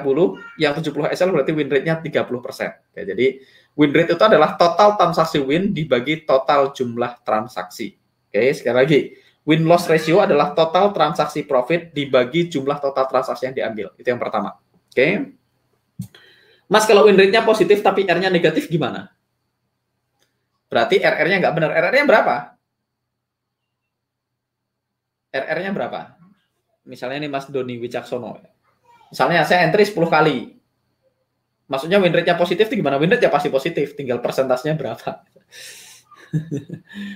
yang 70 SL berarti win rate-nya 30%. Oke, jadi win rate itu adalah total transaksi win dibagi total jumlah transaksi. Oke, sekali lagi. Win-loss ratio adalah total transaksi profit dibagi jumlah total transaksi yang diambil. Itu yang pertama. Oke. Mas, kalau win rate-nya positif tapi R-nya negatif gimana? Berarti RR-nya nggak benar. RR-nya berapa? RR-nya berapa? Misalnya ini Mas Doni Wicaksono. Misalnya saya entry 10 kali. Maksudnya win rate-nya positif itu gimana? Win rate ya pasti positif. Tinggal persentasenya berapa.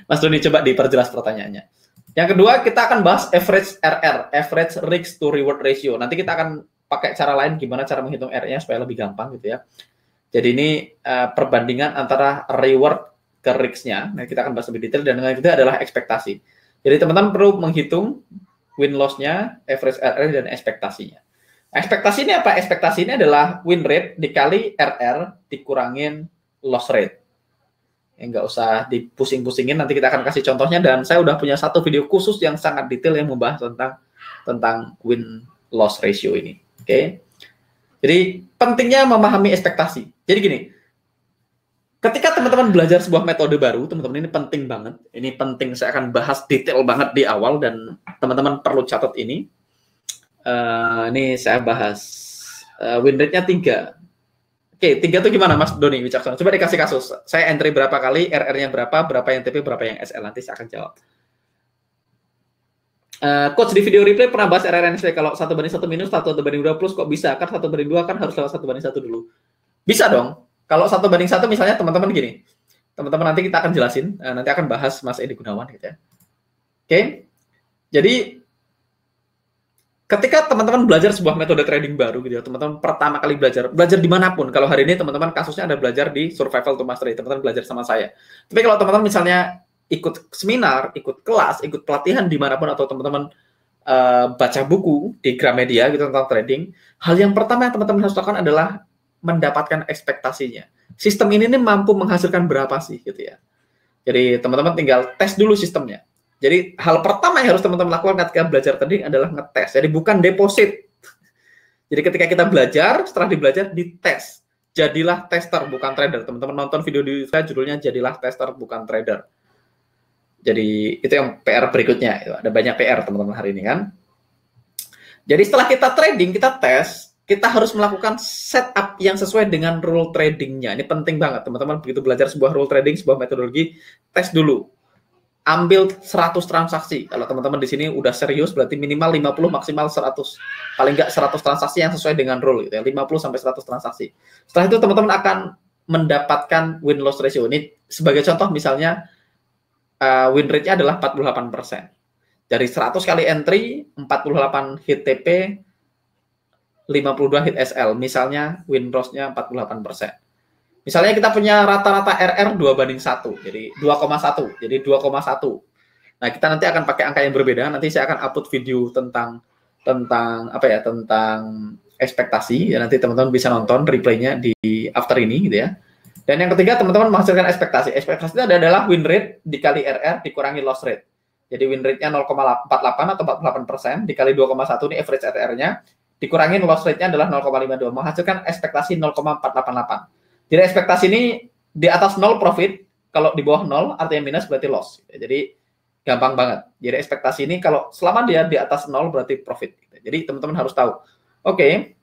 Mas Doni, coba diperjelas pertanyaannya. Yang kedua, kita akan bahas average RR, average risk to reward ratio. Nanti kita akan pakai cara lain gimana cara menghitung R-nya supaya lebih gampang gitu ya. Jadi ini perbandingan antara reward ke risk-nya. Nah, kita akan bahas lebih detail dan yang ketiga adalah ekspektasi. Jadi teman-teman perlu menghitung win loss-nya, average RR dan ekspektasinya. Ekspektasi ini apa? Ekspektasi ini adalah win rate dikali RR dikurangin loss rate. Nggak usah dipusing-pusingin, nanti kita akan kasih contohnya dan saya udah punya satu video khusus yang sangat detail yang membahas tentang win loss ratio ini. Oke. Jadi pentingnya memahami ekspektasi. Jadi gini, ketika teman-teman belajar sebuah metode baru, teman-teman ini penting banget. Ini penting, saya akan bahas detail banget di awal dan teman-teman perlu catat ini. Ini saya bahas win rate-nya 3. Oke, 3 itu gimana Mas Doni Wicaksono? Coba dikasih kasus. Saya entry berapa kali, RR-nya berapa yang TP, berapa yang SL. Nanti saya akan jawab. Coach di video replay pernah bahas RRNSP. Kalau 1:1 minus, 1:2 plus, kok bisa? Kan 1:2 kan harus lewat 1:1 dulu. Bisa dong. Kalau 1:1 misalnya teman-teman gini. Teman-teman nanti kita akan jelasin. Nanti akan bahas Mas Edi Gunawan gitu ya. Oke. Jadi ketika teman-teman belajar sebuah metode trading baru gitu ya, teman-teman pertama kali belajar dimanapun. Kalau hari ini teman-teman kasusnya ada belajar di Survival to Mastery, teman-teman belajar sama saya. Tapi kalau teman-teman misalnya ikut seminar, ikut kelas, ikut pelatihan dimanapun, atau teman-teman baca buku di Gramedia gitu tentang trading, hal yang pertama yang teman-teman harus lakukan adalah mendapatkan ekspektasinya. Sistem ini mampu menghasilkan berapa sih gitu ya. Jadi teman-teman tinggal tes dulu sistemnya. Jadi hal pertama yang harus teman-teman lakukan ketika belajar trading adalah ngetes. Jadi bukan deposit. Jadi ketika kita belajar, setelah dibelajar, dites. Jadilah tester, bukan trader. Teman-teman nonton video di saya judulnya Jadilah Tester, bukan Trader. Jadi itu yang PR berikutnya. Ada banyak PR teman-teman hari ini kan. Jadi setelah kita trading, kita tes, kita harus melakukan setup yang sesuai dengan rule tradingnya. Ini penting banget teman-teman. Begitu belajar sebuah rule trading, sebuah metodologi, tes dulu. Ambil 100 transaksi. Kalau teman-teman di sini udah serius, berarti minimal 50, maksimal 100. Paling nggak 100 transaksi yang sesuai dengan rule, gitu ya. 50 sampai 100 transaksi. Setelah itu teman-teman akan mendapatkan win-loss ratio. Ini sebagai contoh misalnya, win rate-nya adalah 48%. Dari 100 kali entry, 48 hit TP, 52 hit SL. Misalnya win loss-nya 48%. Misalnya kita punya rata-rata RR 2:1, jadi 2,1, jadi 2,1. Nah, kita nanti akan pakai angka yang berbeda. Nanti saya akan upload video tentang apa ya, tentang ekspektasi. Ya, nanti teman-teman bisa nonton replaynya di after ini, gitu ya. Dan yang ketiga, teman-teman menghasilkan ekspektasi. Ekspektasi itu adalah win rate dikali RR dikurangi loss rate. Jadi win rate-nya 0,48 atau 48% dikali 2,1 ini average RR-nya, dikurangi loss rate-nya adalah 0,52, menghasilkan ekspektasi 0,488. Jadi ekspektasi ini di atas 0 profit, kalau di bawah 0 artinya minus berarti loss. Jadi gampang banget. Jadi ekspektasi ini kalau selama dia di atas 0 berarti profit. Jadi teman-teman harus tahu. Oke,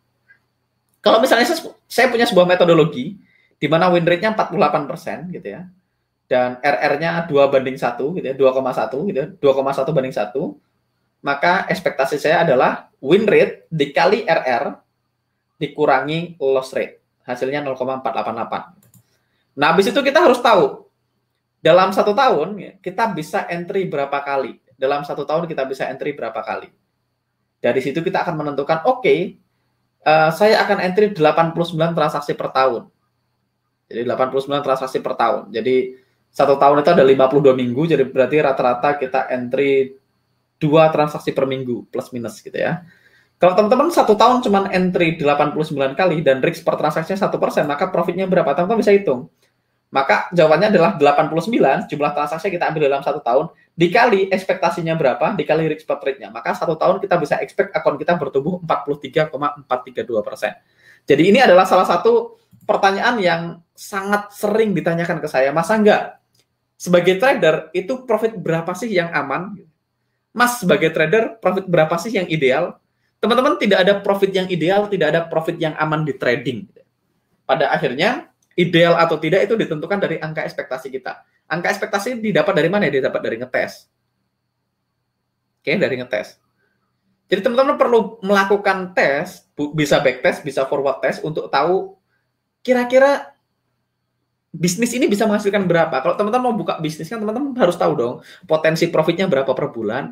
kalau misalnya saya punya sebuah metodologi di mana win rate-nya 48% gitu ya, dan RR-nya 2:1 gitu ya, 2,1 gitu ya, 2,1:1, maka ekspektasi saya adalah win rate dikali RR dikurangi loss rate. Hasilnya 0,488. Nah, habis itu kita harus tahu, dalam 1 tahun, kita bisa entry berapa kali. Dalam 1 tahun kita bisa entry berapa kali. Dari situ kita akan menentukan, oke, saya akan entry 89 transaksi per tahun. Jadi 89 transaksi per tahun. Jadi 1 tahun itu ada 52 minggu, jadi berarti rata-rata kita entry 2 transaksi per minggu, plus minus gitu ya. Kalau teman-teman 1 tahun cuma entry 89 kali dan risk per transaksinya 1%, maka profitnya berapa? Teman-teman bisa hitung. Maka jawabannya adalah 89 jumlah transaksi kita ambil dalam 1 tahun, dikali ekspektasinya berapa, dikali risk per trade-nya. Maka 1 tahun kita bisa expect akun kita bertumbuh 43,432%. Jadi ini adalah salah satu pertanyaan yang sangat sering ditanyakan ke saya, masa enggak? Sebagai trader, itu profit berapa sih yang aman? Mas, sebagai trader, profit berapa sih yang ideal? Teman-teman, tidak ada profit yang ideal, tidak ada profit yang aman di trading. Pada akhirnya, ideal atau tidak itu ditentukan dari angka ekspektasi kita. Angka ekspektasi didapat dari mana? Didapat dari ngetes. Oke, dari ngetes. Jadi teman-teman perlu melakukan tes, bisa back test, bisa forward test untuk tahu kira-kira bisnis ini bisa menghasilkan berapa. Kalau teman-teman mau buka bisnis kan teman-teman harus tahu dong potensi profitnya berapa per bulan.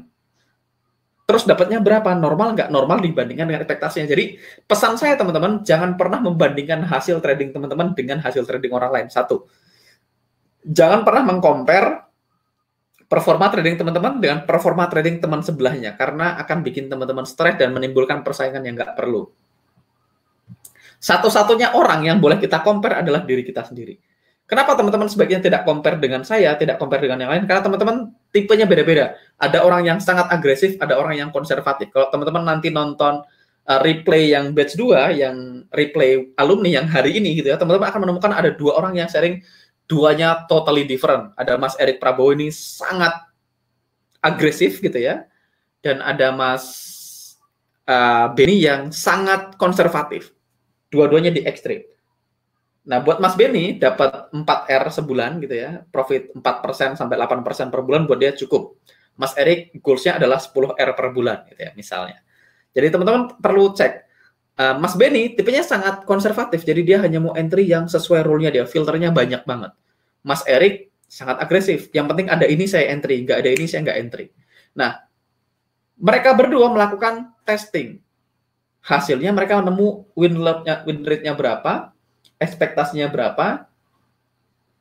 Terus dapatnya berapa? Normal nggak? Normal dibandingkan dengan ekspektasinya. Jadi pesan saya teman-teman, jangan pernah membandingkan hasil trading teman-teman dengan hasil trading orang lain. Satu, jangan pernah mengcompare performa trading teman-teman dengan performa trading teman sebelahnya, karena akan bikin teman-teman stres dan menimbulkan persaingan yang nggak perlu. Satu-satunya orang yang boleh kita compare adalah diri kita sendiri. Kenapa teman-teman sebaiknya tidak compare dengan saya, tidak compare dengan yang lain? Karena teman-teman tipenya beda-beda. Ada orang yang sangat agresif, ada orang yang konservatif. Kalau teman-teman nanti nonton replay yang batch 2, yang replay alumni yang hari ini gitu ya, teman-teman akan menemukan ada 2 orang yang sharing, duanya totally different. Ada Mas Erik Prabowo ini sangat agresif gitu ya, dan ada Mas Benny yang sangat konservatif. Dua-duanya di ekstrim. Nah, buat Mas Benny dapat 4R sebulan gitu ya, profit 4% sampai 8% per bulan buat dia cukup. Mas Erik goals-nya adalah 10R per bulan gitu ya, misalnya. Jadi teman-teman perlu cek. Mas Benny tipenya sangat konservatif, jadi dia hanya mau entry yang sesuai rule-nya dia, filternya banyak banget. Mas Erik sangat agresif, yang penting ada ini saya entry, nggak ada ini saya nggak entry. Nah, mereka berdua melakukan testing. Hasilnya mereka menemu win rate-nya berapa, ekspektasinya berapa,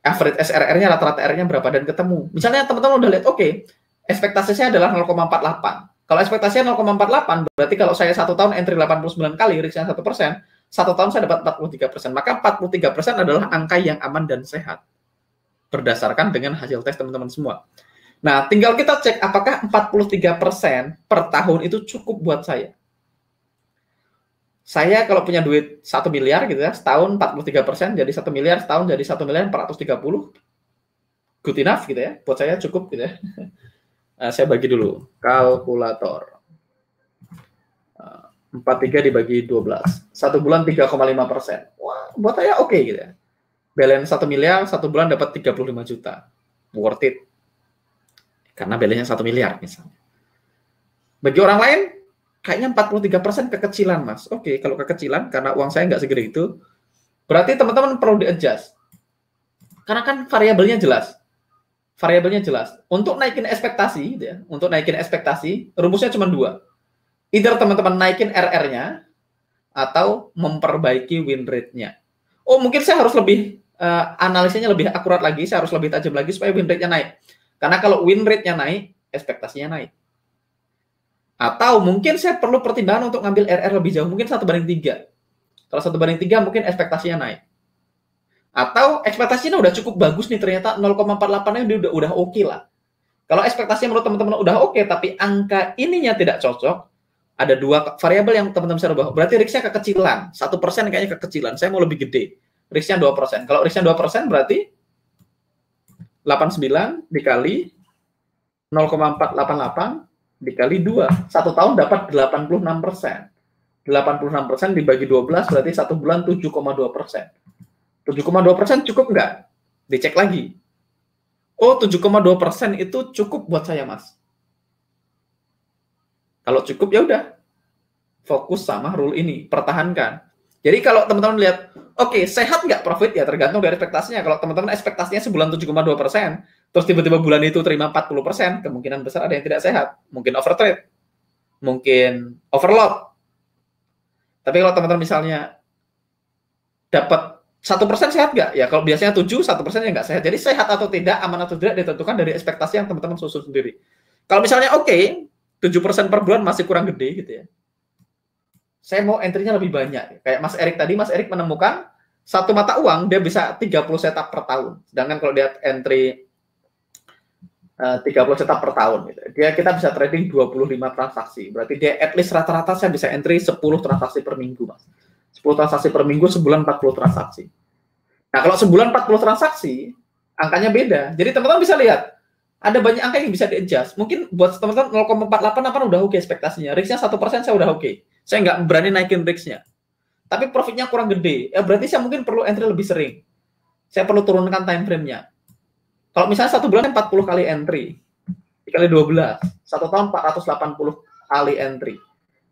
average SRR-nya, rata-rata R-nya berapa, dan ketemu. Misalnya teman-teman udah lihat, oke, ekspektasinya adalah 0,48. Kalau ekspektasinya 0,48, berarti kalau saya 1 tahun entry 89 kali, risknya 1%, 1 tahun saya dapat 43%. Maka 43% adalah angka yang aman dan sehat. Berdasarkan dengan hasil tes teman-teman semua. Nah, tinggal kita cek apakah 43% per tahun itu cukup buat saya. Saya kalau punya duit 1 miliar gitu ya, setahun 43% jadi 1 miliar, setahun jadi 1 miliar 430. Good enough gitu ya, buat saya cukup gitu ya. Saya bagi dulu, kalkulator. 43 dibagi 12. 1 bulan 3,5%. Wah, buat saya oke gitu ya. Balance 1 miliar, 1 bulan dapat 35 juta. Worth it. Karena balance-nya 1 miliar misalnya. Bagi orang lain, kayaknya 43% kekecilan, Mas. Oke, kalau kekecilan, karena uang saya nggak segede itu, berarti teman-teman perlu di-adjust. Karena kan variabelnya jelas. Variabelnya jelas. Untuk naikin ekspektasi, gitu ya, untuk naikin ekspektasi, rumusnya cuma 2. Either teman-teman naikin RR-nya, atau memperbaiki win rate-nya. Oh, mungkin saya harus lebih, analisanya lebih akurat lagi, saya harus lebih tajam lagi supaya win rate-nya naik. Karena kalau win rate-nya naik, ekspektasinya naik. Atau mungkin saya perlu pertimbangan untuk ngambil RR lebih jauh, mungkin 1/3. Kalau 1/3 mungkin ekspektasinya naik. Atau ekspektasinya udah cukup bagus nih, ternyata 0,48-nya udah oke lah. Kalau ekspektasinya menurut teman-teman udah oke, tapi angka ininya tidak cocok, ada 2 variabel yang teman-teman bisa rubah. Berarti risknya kekecilan. 1% kayaknya kekecilan, saya mau lebih gede. Risknya 2%. Kalau risknya 2% berarti 89 dikali 0,488 dikali 2. 1 tahun dapat 86%. 86% dibagi 12 berarti 1 bulan 7,2%. 7,2% cukup nggak? Dicek lagi. Oh, 7,2% itu cukup buat saya, Mas. Kalau cukup ya udah. Fokus sama rule ini, pertahankan. Jadi kalau teman-teman lihat, oke, sehat nggak profit ya tergantung dari ekspektasinya. Kalau teman-teman ekspektasinya sebulan 7,2%, terus tiba-tiba bulan itu terima 40%, kemungkinan besar ada yang tidak sehat. Mungkin overtrade, mungkin overload. Tapi kalau teman-teman misalnya dapat 1% sehat nggak? Ya kalau biasanya 7, 1% ya nggak sehat. Jadi sehat atau tidak, aman atau tidak ditentukan dari ekspektasi yang teman-teman susun sendiri. Kalau misalnya oke, 7% per bulan masih kurang gede gitu ya. saya mau entry-nya lebih banyak. Kayak Mas Erik tadi, Mas Erik menemukan satu mata uang dia bisa 30 setup per tahun. Sedangkan kalau dia entry 30 setup per tahun gitu. Kita bisa trading 25 transaksi. Berarti dia at least rata-rata saya bisa entry 10 transaksi per minggu, Mas. 10 transaksi per minggu, sebulan 40 transaksi. Nah, kalau sebulan 40 transaksi, angkanya beda. Jadi teman-teman bisa lihat, ada banyak angka yang bisa di-adjust. Mungkin buat teman-teman 0,488 udah oke ekspektasinya. Risk-nya 1% saya udah oke. Saya nggak berani naikin risk-nya. Tapi profitnya kurang gede. Ya berarti saya mungkin perlu entry lebih sering. Saya perlu turunkan time frame-nya. Kalau misalnya satu bulan 40 kali entry, dikali 12, satu tahun 480 kali entry.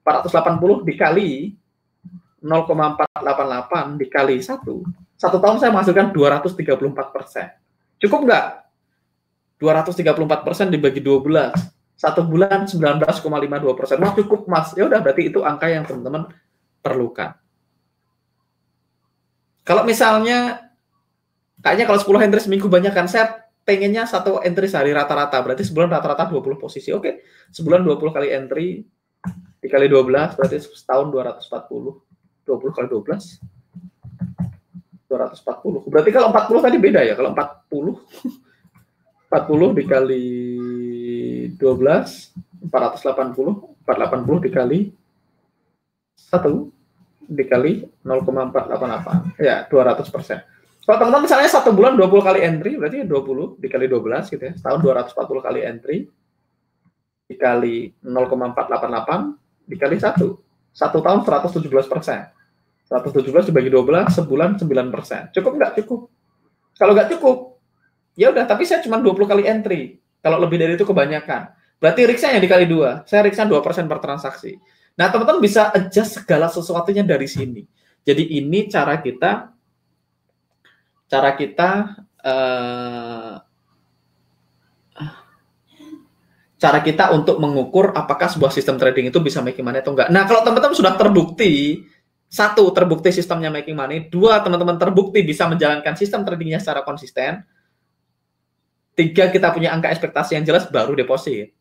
480 dikali 0,488 dikali 1 tahun saya menghasilkan 234%. Cukup nggak? 234% dibagi 12, satu bulan 19,52%. Wah, cukup, Mas. Ya udah, berarti itu angka yang teman-teman perlukan. Kalau misalnya, kayaknya kalau 10 entry seminggu banyak kan, saya pengennya satu entry sehari rata-rata, berarti sebulan rata-rata 20 posisi. Oke, sebulan 20 kali entry, dikali 12, berarti setahun 240. 20 kali 12, 240. Berarti kalau 40 tadi beda ya, kalau 40 dikali 12, 480, 480 dikali 1, dikali 0,488, ya 200%. Kalau teman-teman misalnya satu bulan 20 kali entry, berarti 20 dikali 12 gitu ya, setahun 240 kali entry, dikali 0,488, dikali 1 tahun 117%. 117 dibagi 12, sebulan 9%. Cukup nggak? Cukup. Kalau nggak cukup, ya udah, tapi saya cuma 20 kali entry. Kalau lebih dari itu kebanyakan. Berarti risk-nya yang dikali 2. Saya risk-nya 2% per transaksi. Nah, teman-teman bisa adjust segala sesuatunya dari sini. Jadi ini cara kita untuk mengukur apakah sebuah sistem trading itu bisa making money atau enggak. Nah, kalau teman-teman sudah terbukti, satu, terbukti sistemnya making money, dua, teman-teman terbukti bisa menjalankan sistem tradingnya secara konsisten, tiga, kita punya angka ekspektasi yang jelas, baru deposit.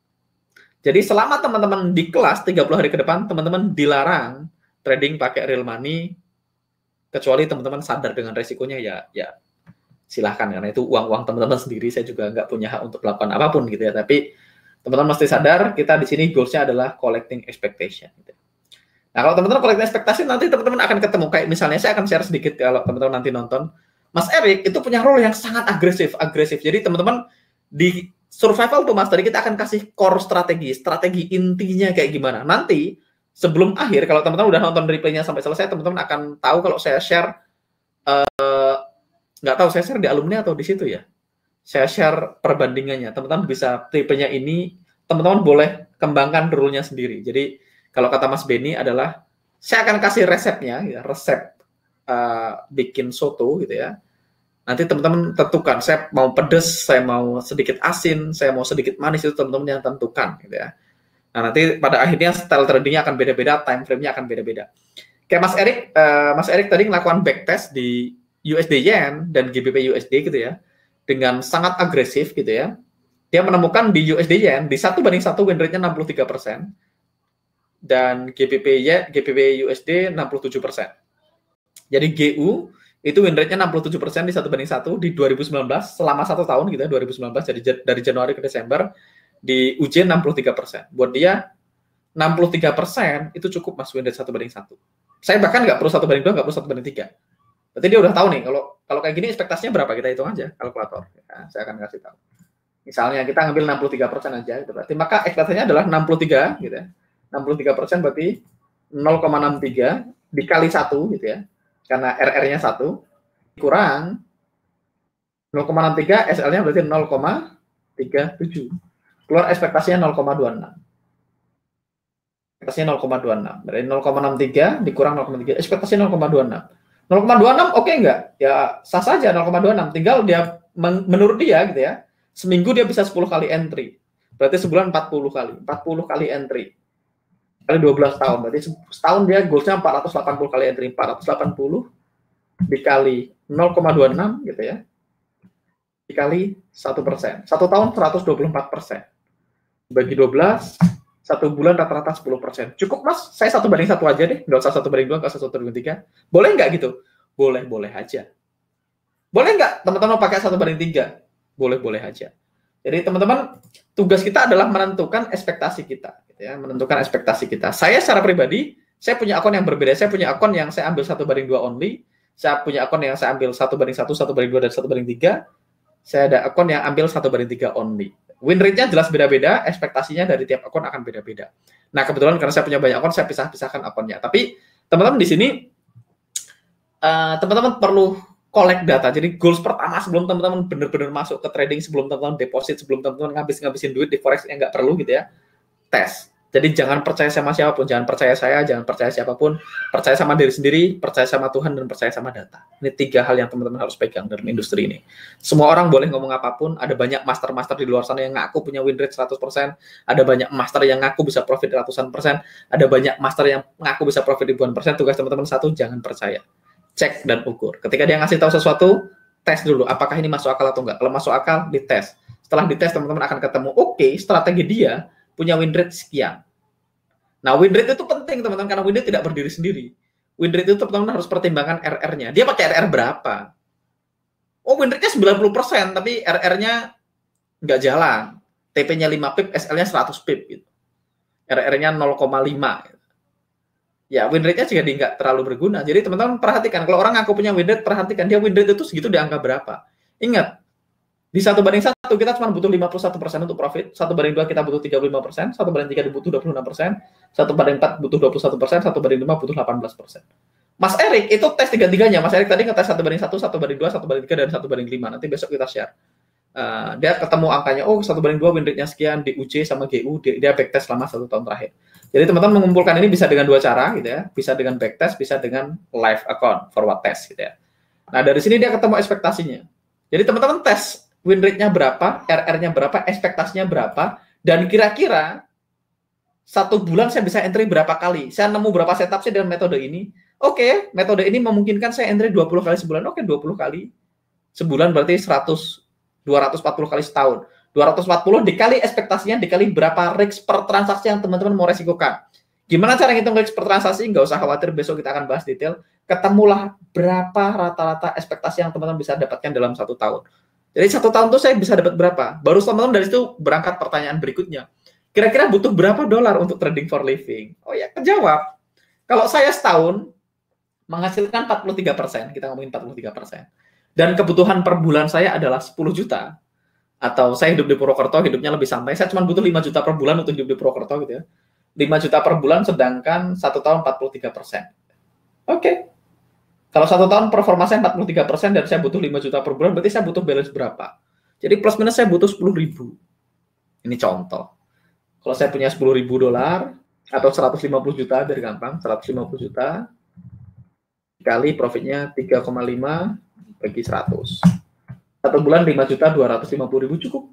Jadi selama teman-teman di kelas 30 hari ke depan, teman-teman dilarang trading pakai real money, kecuali teman-teman sadar dengan resikonya, ya silahkan, karena itu uang-uang teman-teman sendiri, saya juga nggak punya hak untuk melakukan apapun gitu ya, tapi teman-teman mesti sadar, kita di sini goals-nya adalah collecting expectation. Gitu. Nah, kalau teman-teman collecting expectation, nanti teman-teman akan ketemu, kayak misalnya saya akan share sedikit kalau teman-teman nanti nonton, Mas Erik itu punya role yang sangat agresif. Jadi teman-teman di survival tuh Mas, tadi kita akan kasih core strategi intinya kayak gimana. Nanti sebelum akhir, kalau teman-teman udah nonton replaynya sampai selesai, teman-teman akan tahu kalau saya share, nggak tahu saya share di alumni atau di situ ya. Saya share perbandingannya. Teman-teman bisa tipenya ini, teman-teman boleh kembangkan rule-nya sendiri. Jadi kalau kata Mas Benny adalah, saya akan kasih resepnya, ya, resep bikin soto gitu ya. Nanti teman-teman tentukan, saya mau pedas, saya mau sedikit asin, saya mau sedikit manis, itu teman-teman yang tentukan gitu ya. Nah, nanti pada akhirnya style tradingnya akan beda-beda, time frame-nya akan beda-beda. Kayak Mas Erik tadi melakukan backtest di USD Yen dan GBP USD gitu ya, dengan sangat agresif gitu ya. Dia menemukan di USD Yen, di 1:1 win rate-nya 63%, dan GBP USD 67%. Jadi GU itu win rate-nya 67% di 1:1 di 2019, selama 1 tahun gitu ya, 2019, jadi dari Januari ke Desember, di UJ 63%. Buat dia 63% itu cukup Mas, win rate 1:1. Saya bahkan nggak perlu 1:2, nggak perlu 1:3. Berarti dia udah tahu nih, kalau kayak gini ekspektasinya berapa, kita hitung aja kalkulator. Ya, saya akan kasih tahu. Misalnya kita ngambil 63% aja, gitu. Berarti maka ekspektasinya adalah 63 gitu ya. 63% berarti 0,63 dikali 1 gitu ya. Karena RR-nya 1 kurang 0,63, SL-nya berarti 0,37. Keluar ekspektasinya 0,26. Ekspektasinya 0,26. Berarti 0,63 dikurang 0,3, ekspektasinya 0,26. 0,26 oke enggak? Ya sah saja 0,26. Tinggal dia menurut dia gitu ya. Seminggu dia bisa 10 kali entry. Berarti sebulan 40 kali. 40 kali entry. Kali 12 tahun. Berarti setahun dia goalsnya 480 kali entry. 480 dikali 0,26 gitu ya. Dikali 1%. 1 tahun 124%. Bagi 12, 1 bulan rata-rata 10%. Cukup Mas, saya 1:1 aja deh, nggak usah 1:2, nggak usah 1:3. Boleh nggak gitu? Boleh-boleh aja. Boleh nggak teman-teman pakai 1:3? Boleh-boleh aja. Jadi teman-teman, tugas kita adalah menentukan ekspektasi kita, gitu ya, menentukan ekspektasi kita. Saya secara pribadi, saya punya akun yang berbeda. Saya punya akun yang saya ambil 1:2 only. Saya punya akun yang saya ambil 1:1, 1:2, dan 1:3. Saya ada akun yang ambil 1:3 only. Win rate-nya jelas beda-beda, ekspektasinya dari tiap akun akan beda-beda. Nah, kebetulan karena saya punya banyak akun, saya pisah-pisahkan akunnya. Tapi teman-teman di sini, teman-teman perlu collect data. Jadi goals pertama sebelum teman-teman benar-benar masuk ke trading, sebelum teman-teman deposit, sebelum teman-teman ngabisin duit di forex yang nggak perlu gitu ya, tes. Jadi jangan percaya sama siapapun, jangan percaya saya, jangan percaya siapapun, percaya sama diri sendiri, percaya sama Tuhan, dan percaya sama data. Ini 3 hal yang teman-teman harus pegang dalam industri ini. Semua orang boleh ngomong apapun, ada banyak master-master di luar sana yang ngaku punya win rate 100%, ada banyak master yang ngaku bisa profit ratusan persen, ada banyak master yang ngaku bisa profit ribuan persen. Tugas teman-teman satu, jangan percaya. Cek dan ukur. Ketika dia ngasih tahu sesuatu, tes dulu apakah ini masuk akal atau enggak. Kalau masuk akal, dites. Setelah dites, teman-teman akan ketemu, oke, strategi dia punya win rate sekian. Nah, win rate itu penting, teman-teman, karena win rate tidak berdiri sendiri. Win rate itu teman-teman harus pertimbangkan RR-nya. Dia pakai RR berapa? Oh, win rate-nya 90%, tapi RR-nya nggak jalan. TP-nya 5 pip, SL-nya 100 pip. Gitu. RR-nya 0,5. Ya, win rate-nya juga nggak terlalu berguna. Jadi teman-teman perhatikan, kalau orang ngaku punya win rate, perhatikan dia win rate itu segitu di angka berapa. Ingat, di 1:1 kita cuma butuh 51% untuk profit, 1:2 kita butuh 35%, 1:3 butuh 26%, 1:4 butuh 21%, 1:5 butuh 18%. Mas Erik itu tes tiga-tiganya. Mas Erik tadi ngetes 1:1, 1:2, 1:3, dan 1:5. Nanti besok kita share. Dia ketemu angkanya, oh 1:2 win rate-nya sekian, DUJ sama GU, dia backtest selama 1 tahun terakhir. Jadi teman-teman mengumpulkan ini bisa dengan 2 cara gitu ya, bisa dengan backtest, bisa dengan live account, forward test gitu ya. Nah dari sini dia ketemu ekspektasinya. Jadi teman-teman tes win rate-nya berapa, RR-nya berapa, ekspektasinya berapa, dan kira-kira 1 bulan saya bisa entry berapa kali, saya nemu berapa setup sih dengan metode ini. Oke, metode ini memungkinkan saya entry 20 kali sebulan, oke 20 kali sebulan berarti 240 kali setahun. 240 dikali ekspektasinya, dikali berapa risk per transaksi yang teman-teman mau resikokan. Gimana cara ngitung risk per transaksi? Nggak usah khawatir, besok kita akan bahas detail. Ketemulah berapa rata-rata ekspektasi yang teman-teman bisa dapatkan dalam 1 tahun. Jadi 1 tahun itu saya bisa dapat berapa? Baru teman-teman dari situ berangkat pertanyaan berikutnya. Kira-kira butuh berapa dolar untuk trading for living? Oh ya, kejawab. Kalau saya setahun menghasilkan 43%, kita ngomongin 43%. Dan kebutuhan per bulan saya adalah 10 juta. Atau saya hidup di Purwokerto, hidupnya lebih santai, saya cuma butuh 5 juta per bulan untuk hidup di Purwokerto gitu ya. 5 juta per bulan, sedangkan 1 tahun 43%. Oke. Kalau 1 tahun performa saya 43% dan saya butuh 5 juta per bulan, berarti saya butuh balance berapa? Jadi plus minus saya butuh 10.000. Ini contoh. Kalau saya punya 10.000 dolar, atau 150 juta, biar gampang, 150 juta, dikali profitnya 3,5 bagi 100. 1 bulan 5.250.000 cukup.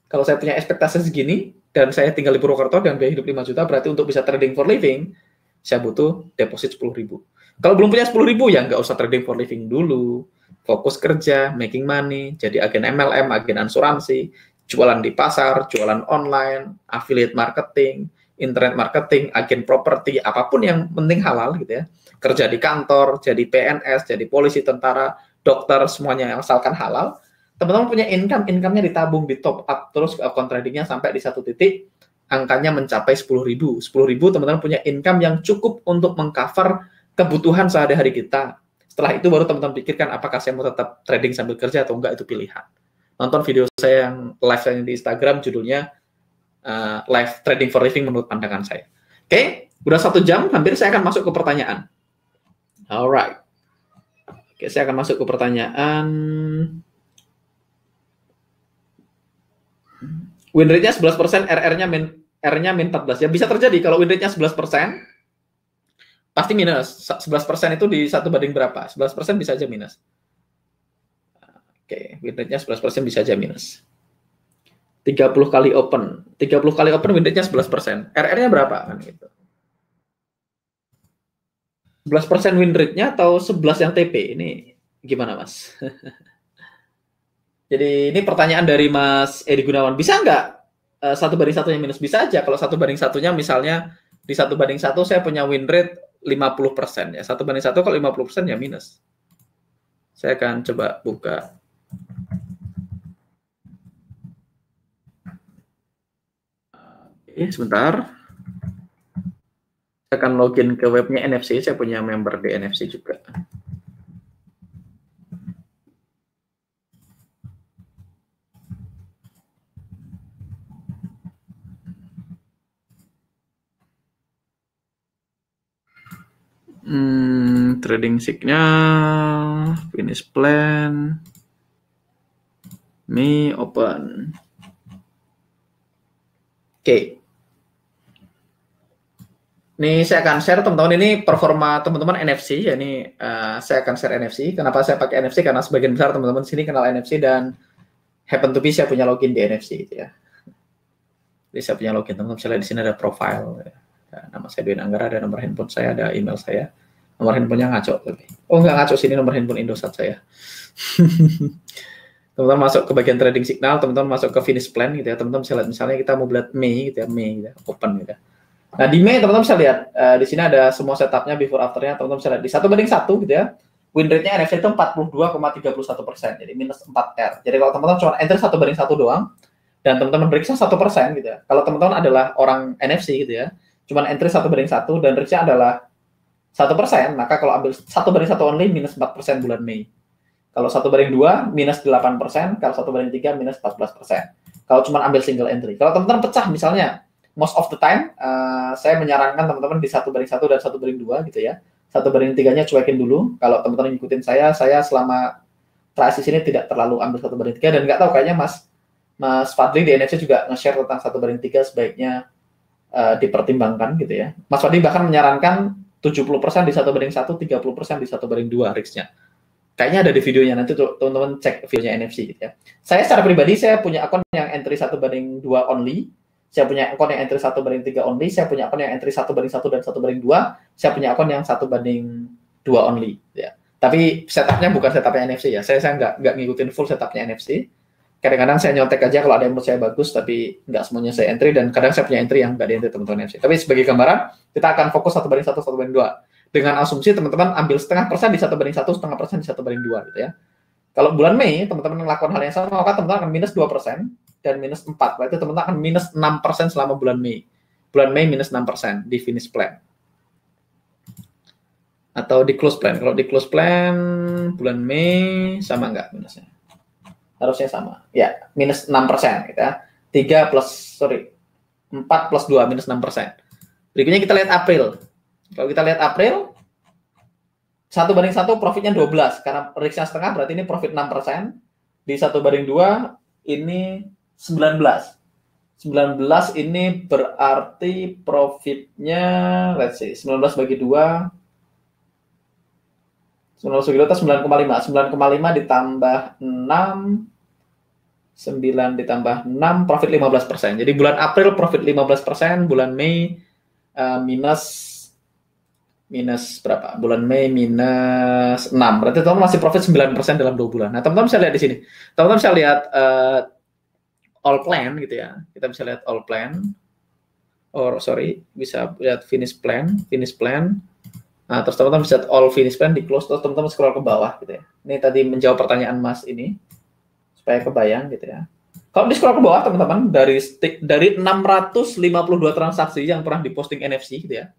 Kalau saya punya ekspektasi segini, dan saya tinggal di Purwokerto dan biaya hidup 5 juta, berarti untuk bisa trading for living, saya butuh deposit 10.000. Kalau belum punya 10.000, ya nggak usah trading for living dulu. Fokus kerja, making money, jadi agen MLM, agen asuransi, jualan di pasar, jualan online, affiliate marketing, internet marketing, agen properti, apapun yang penting halal gitu ya. Kerja di kantor, jadi PNS, jadi polisi, tentara, dokter, semuanya yang asalkan halal. Teman-teman punya income-nya ditabung, di top up terus ke account tradingnya sampai di 1 titik angkanya mencapai 10.000. 10.000 teman-teman punya income yang cukup untuk mengcover kebutuhan sehari-hari kita. Setelah itu baru teman-teman pikirkan apakah saya mau tetap trading sambil kerja atau enggak, itu pilihan. Nonton video saya yang live saya di Instagram, judulnya Live Trading for Living menurut pandangan saya. Oke, udah 1 jam, hampir saya akan masuk ke pertanyaan. Alright. Oke, saya akan masuk ke pertanyaan. Win rate-nya 11%, RR-nya min 14. Ya bisa terjadi kalau win rate-nya 11%, pasti minus. 11% itu di 1 banding berapa? 11% bisa aja minus. Oke, win rate-nya 11% bisa aja minus. 30 kali open. 30 kali open win rate-nya 11%. RR-nya berapa? Kan gitu. 11% win rate-nya atau 11 yang TP? Ini gimana, Mas? Jadi ini pertanyaan dari Mas Edi Gunawan. Bisa nggak 1/1 minus, bisa aja kalau 1/1 misalnya di 1/1 saya punya win rate 50% ya. 1/1 kalau 50% ya minus. Saya akan coba buka. Oke, sebentar. Saya akan login ke webnya NFC. Saya punya member di NFC juga. Trading signal, finish plan, me open. Oke. Ini saya akan share teman-teman, ini performa teman-teman NFC. Ya, ini saya akan share NFC. Kenapa saya pakai NFC? Karena sebagian besar teman-teman sini kenal NFC dan happen to be saya punya login di NFC gitu ya. Jadi saya punya login, teman-teman bisa lihat di sini ada profile. Ya. Nama saya Dwi Anggara, ada nomor handphone saya, ada email saya. Nomor handphonenya ngaco tapi. Oh, nggak ngaco, sini nomor handphone Indosat saya. Teman-teman masuk ke bagian trading signal, teman-teman masuk ke finish plan gitu ya. Teman-teman bisa lihat misalnya kita mau buat Mei gitu ya, Mei gitu ya, open gitu ya. Nah, di Mei teman-teman bisa lihat di sini ada semua setupnya before afternya, teman-teman bisa lihat di 1/1 gitu ya. Win rate-nya NFC itu 42,31%, jadi minus 4R. Jadi kalau teman-teman cuma entry 1/1 doang, dan teman-teman risk-nya 1% gitu ya. Kalau teman-teman adalah orang NFC gitu ya, cuma entry 1/1 dan risk-nya adalah 1%, maka kalau ambil 1/1 only minus 4% bulan Mei. Kalau 1/2 minus 8%, kalau 1/3 minus 14%. Kalau cuma ambil single entry. Kalau teman-teman pecah misalnya, most of the time saya menyarankan teman-teman di 1/1 dan 1/2 gitu ya. 1/3-nya cuekin dulu. Kalau teman-teman ngikutin saya selama transaksi sini tidak terlalu ambil 1/3 dan nggak tahu kayaknya Mas Fadli di NFC juga nge-share tentang 1/3 sebaiknya dipertimbangkan gitu ya. Mas Fadli bahkan menyarankan 70% di 1/1, 30% di 1/2 risknya. Kayaknya ada di videonya, nanti teman-teman cek videonya NFC gitu ya. Saya secara pribadi, saya punya akun yang entry 1/2 only, saya punya akun yang entry 1/3 only, saya punya akun yang entry 1/1 dan 1/2, saya punya akun yang 1/2 only ya. Tapi setupnya bukan setupnya NFC ya, saya nggak ngikutin full setupnya NFC. Kadang-kadang saya nyontek aja kalau ada yang menurut saya bagus, tapi nggak semuanya saya entry, dan kadang saya punya entry yang nggak di entry teman-teman NFC. Tapi sebagai gambaran, kita akan fokus 1/1, 1/2. Dengan asumsi teman-teman ambil 0,5% di 1/1, 0,5% di 1/2 gitu ya. Kalau bulan Mei, teman-teman melakukan hal yang sama, maka teman-teman akan minus 2% dan minus 4. Berarti teman-teman akan minus 6% selama bulan Mei. Bulan Mei minus 6% di finish plan. Atau di close plan. Kalau di close plan, bulan Mei sama nggak minusnya? Harusnya sama. Ya, minus 6% gitu ya. 4 plus 2, minus 6%. Berikutnya kita lihat April. Kalau kita lihat April, 1/1 profitnya 12, karena risknya setengah, berarti ini profit 6%. Di 1/2 ini 19. 19 ini berarti profitnya, let's see, 19 bagi 2, 19 bagi 2 itu 9,5. 9,5 ditambah 6, 9 ditambah 6, profit 15%. Jadi bulan April profit 15%, bulan Mei minus berapa? Bulan Mei minus 6. Berarti teman-teman masih profit 9% dalam 2 bulan. Nah, teman-teman bisa lihat di sini. Teman-teman bisa lihat all plan gitu ya. Kita bisa lihat all plan. Bisa lihat finish plan. Nah, terus teman-teman bisa lihat all finish plan di close, terus teman-teman scroll ke bawah gitu ya. Ini tadi menjawab pertanyaan Mas ini supaya kebayang gitu ya. Kalau di scroll ke bawah teman-teman, dari 652 transaksi yang pernah diposting NFC gitu ya,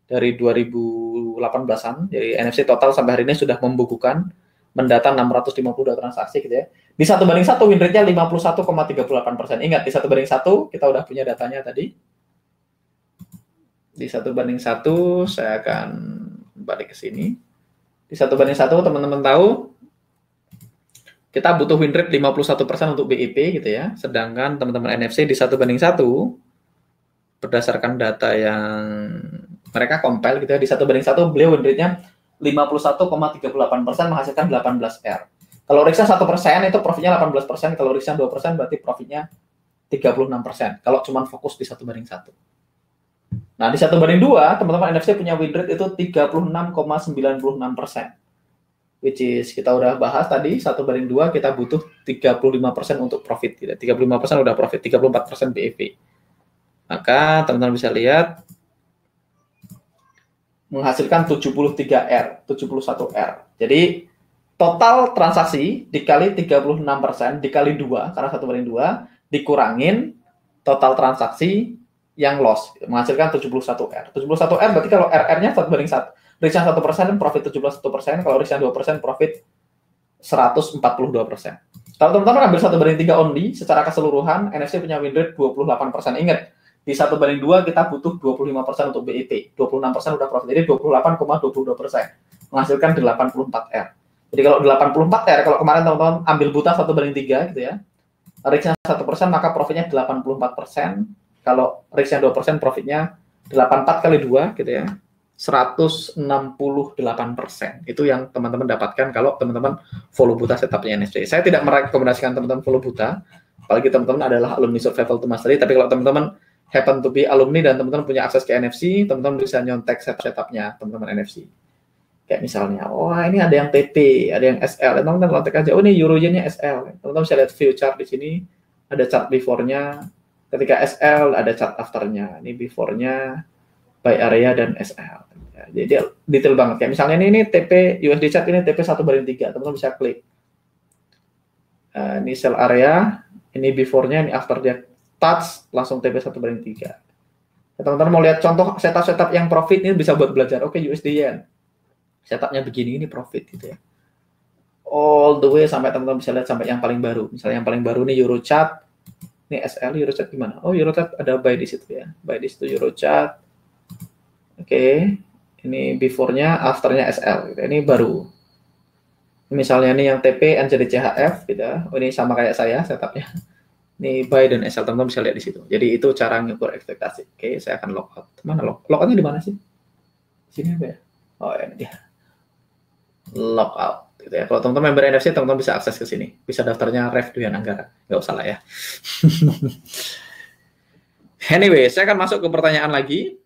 dari 2018-an, jadi NFC total sampai hari ini sudah membukukan mendata 652 transaksi gitu ya. Di 1/1 win rate-nya 51,38%. Ingat, di 1/1 kita udah punya datanya tadi. Di 1/1 saya akan balik ke sini. Di 1/1 teman-teman tahu kita butuh win rate 51% untuk BIP gitu ya. Sedangkan teman-teman NFC di 1/1 berdasarkan data yang mereka compile gitu ya, di 1/1 beliau win rate-nya 51,38% menghasilkan 18R. Kalau risknya 1% itu profitnya 18%, kalau risknya 2% berarti profitnya 36%. Kalau cuma fokus di 1/1. Nah, di 1/2 teman-teman NFC punya win rate itu 36,96%. which is kita udah bahas tadi 1/2 kita butuh 35% untuk profit, gitu. 35% udah profit, 34% BEV. Maka teman-teman bisa lihat menghasilkan 73R, 71R. Jadi total transaksi dikali 36% dikali 2 karena 1/2 dikurangin total transaksi yang loss menghasilkan 71R. 71R berarti kalau RR-nya 1/1. Risk-nya 1% profit 71%, kalau risk-nya 2% profit 142%. Kalau teman-teman ambil 1/3 only secara keseluruhan, NFC punya win rate 28%. Ingat, di 1/2 kita butuh 25% untuk BEP, 26% udah profit. Jadi 28,22%. Menghasilkan 84R. Jadi kalau 84R, kalau kemarin teman-teman ambil buta 1/3 gitu ya, risk-nya 1%, maka profitnya 84%. Kalau risk-nya 2%, profitnya 84 kali 2 gitu ya, 168%. Itu yang teman-teman dapatkan kalau teman-teman follow buta setupnya NFC. Saya tidak merekomendasikan teman-teman follow buta, apalagi teman-teman adalah alumni Survival to Mastery, tapi kalau teman-teman happen to be alumni dan teman-teman punya akses ke NFC, teman-teman bisa nyontek setupnya teman-teman NFC. Kayak misalnya, ini ada yang TP, ada yang SL, teman-teman kontak aja, ini Euro-nya SL. Teman-teman bisa lihat view chart di sini, ada chart before-nya, ketika SL ada chart after-nya, ini before-nya, by area dan SL. Ya, jadi detail banget. Kayak misalnya ini TP USD chart, ini TP 1/3, teman-teman bisa klik. Ini sell area, ini before-nya, ini after dia touch, langsung TP 1/3. Teman-teman mau lihat contoh setup yang profit, ini bisa buat belajar. Oke, USD Yen. Setupnya begini, ini profit gitu ya. All the way sampai teman-teman bisa lihat sampai yang paling baru. Misalnya yang paling baru ini Eurochart. Ini SL, Eurochart gimana? Oh, Eurochart ada buy di situ ya. Buy di situ Eurochart. Oke. Ini before-nya, after-nya SL gitu. Ini baru. Misalnya ini yang TP NZDCHF gitu ya. Oh, ini sama kayak saya setupnya. Ini buy dan SL, teman-teman bisa lihat di situ. Jadi itu cara ngukur ekspektasi. Oke, saya akan logout. Mana logoutnya di mana sih? Sini apa ya? Oh, ini dia. Logout gitu ya. Kalau teman-teman member NFC, teman-teman bisa akses ke sini. Bisa daftarnya Rev Duyan Anggara. Nggak usah lah ya. Anyway, saya akan masuk ke pertanyaan lagi.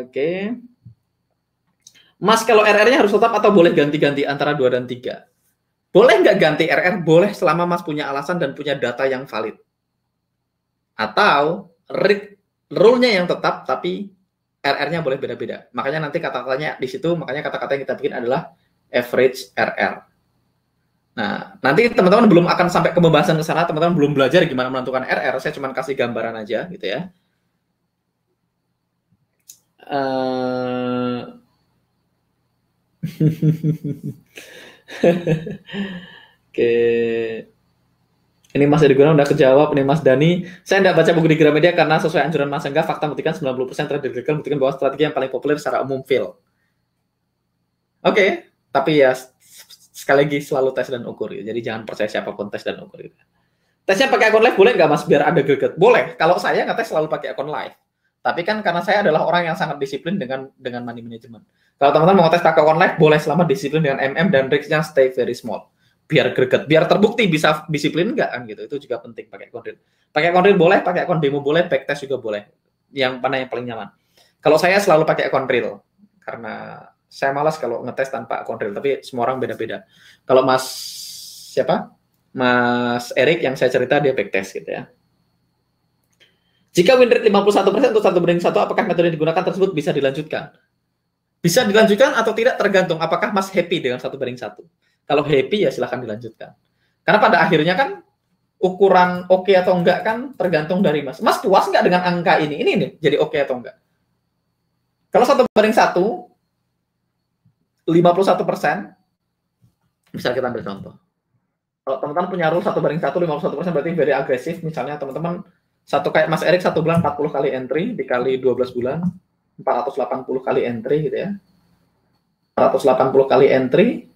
Oke. Mas, kalau RR-nya harus tetap atau boleh ganti-ganti antara 2 dan 3? Boleh nggak ganti RR? Boleh selama Mas punya alasan dan punya data yang valid. Atau rule-nya yang tetap, tapi RR-nya boleh beda-beda. Makanya nanti kata-katanya di situ, makanya kata-kata yang kita bikin adalah average RR. Nah, nanti teman-teman belum akan sampai ke pembahasan ke sana, teman-teman belum belajar gimana menentukan RR, saya cuma kasih gambaran aja gitu ya. Oke. Ini Mas Edi Gunawan udah kejawab. Ini Mas Dani, saya tidak baca buku di Gramedia karena sesuai anjuran Mas Angga, fakta buktikan 90% trader gagal, buktikan bahwa strategi yang paling populer secara umum fail. Oke, tapi ya sekali lagi selalu tes dan ukur gitu. Jadi jangan percaya siapapun tes dan ukur gitu. Tesnya pakai akun live boleh nggak Mas biar ada greget? Boleh. Kalau saya ngetes selalu pakai akun live. Tapi kan karena saya adalah orang yang sangat disiplin dengan money management. Kalau teman-teman mau tes pakai akun live boleh selama disiplin dengan MM dan risk-nya stay very small. Biar greget, biar terbukti bisa disiplin nggak kan gitu. Itu juga penting pakai akun real. Pakai akun real boleh, pakai akun demo boleh, backtest juga boleh. Yang mana yang paling nyaman? Kalau saya selalu pakai akun real karena saya malas kalau ngetes tanpa akun real, tapi semua orang beda-beda. Kalau Mas Erik yang saya cerita dia backtest gitu ya. Jika win rate 51% untuk 1/1, apakah metode yang digunakan tersebut bisa dilanjutkan? Bisa dilanjutkan atau tidak tergantung apakah Mas happy dengan 1/1. Kalau happy ya silahkan dilanjutkan. Karena pada akhirnya kan ukuran oke atau enggak kan tergantung dari Mas. Mas puas nggak dengan angka ini? Ini nih jadi oke atau enggak? Kalau 1/1 51%, bisa kita ambil contoh. Kalau teman-teman punya rule 1/1, 51% berarti very agresif. Misalnya teman-teman kayak Mas Erik 1 bulan 40 kali entry, dikali 12 bulan, 480 kali entry gitu ya. 480 kali entry,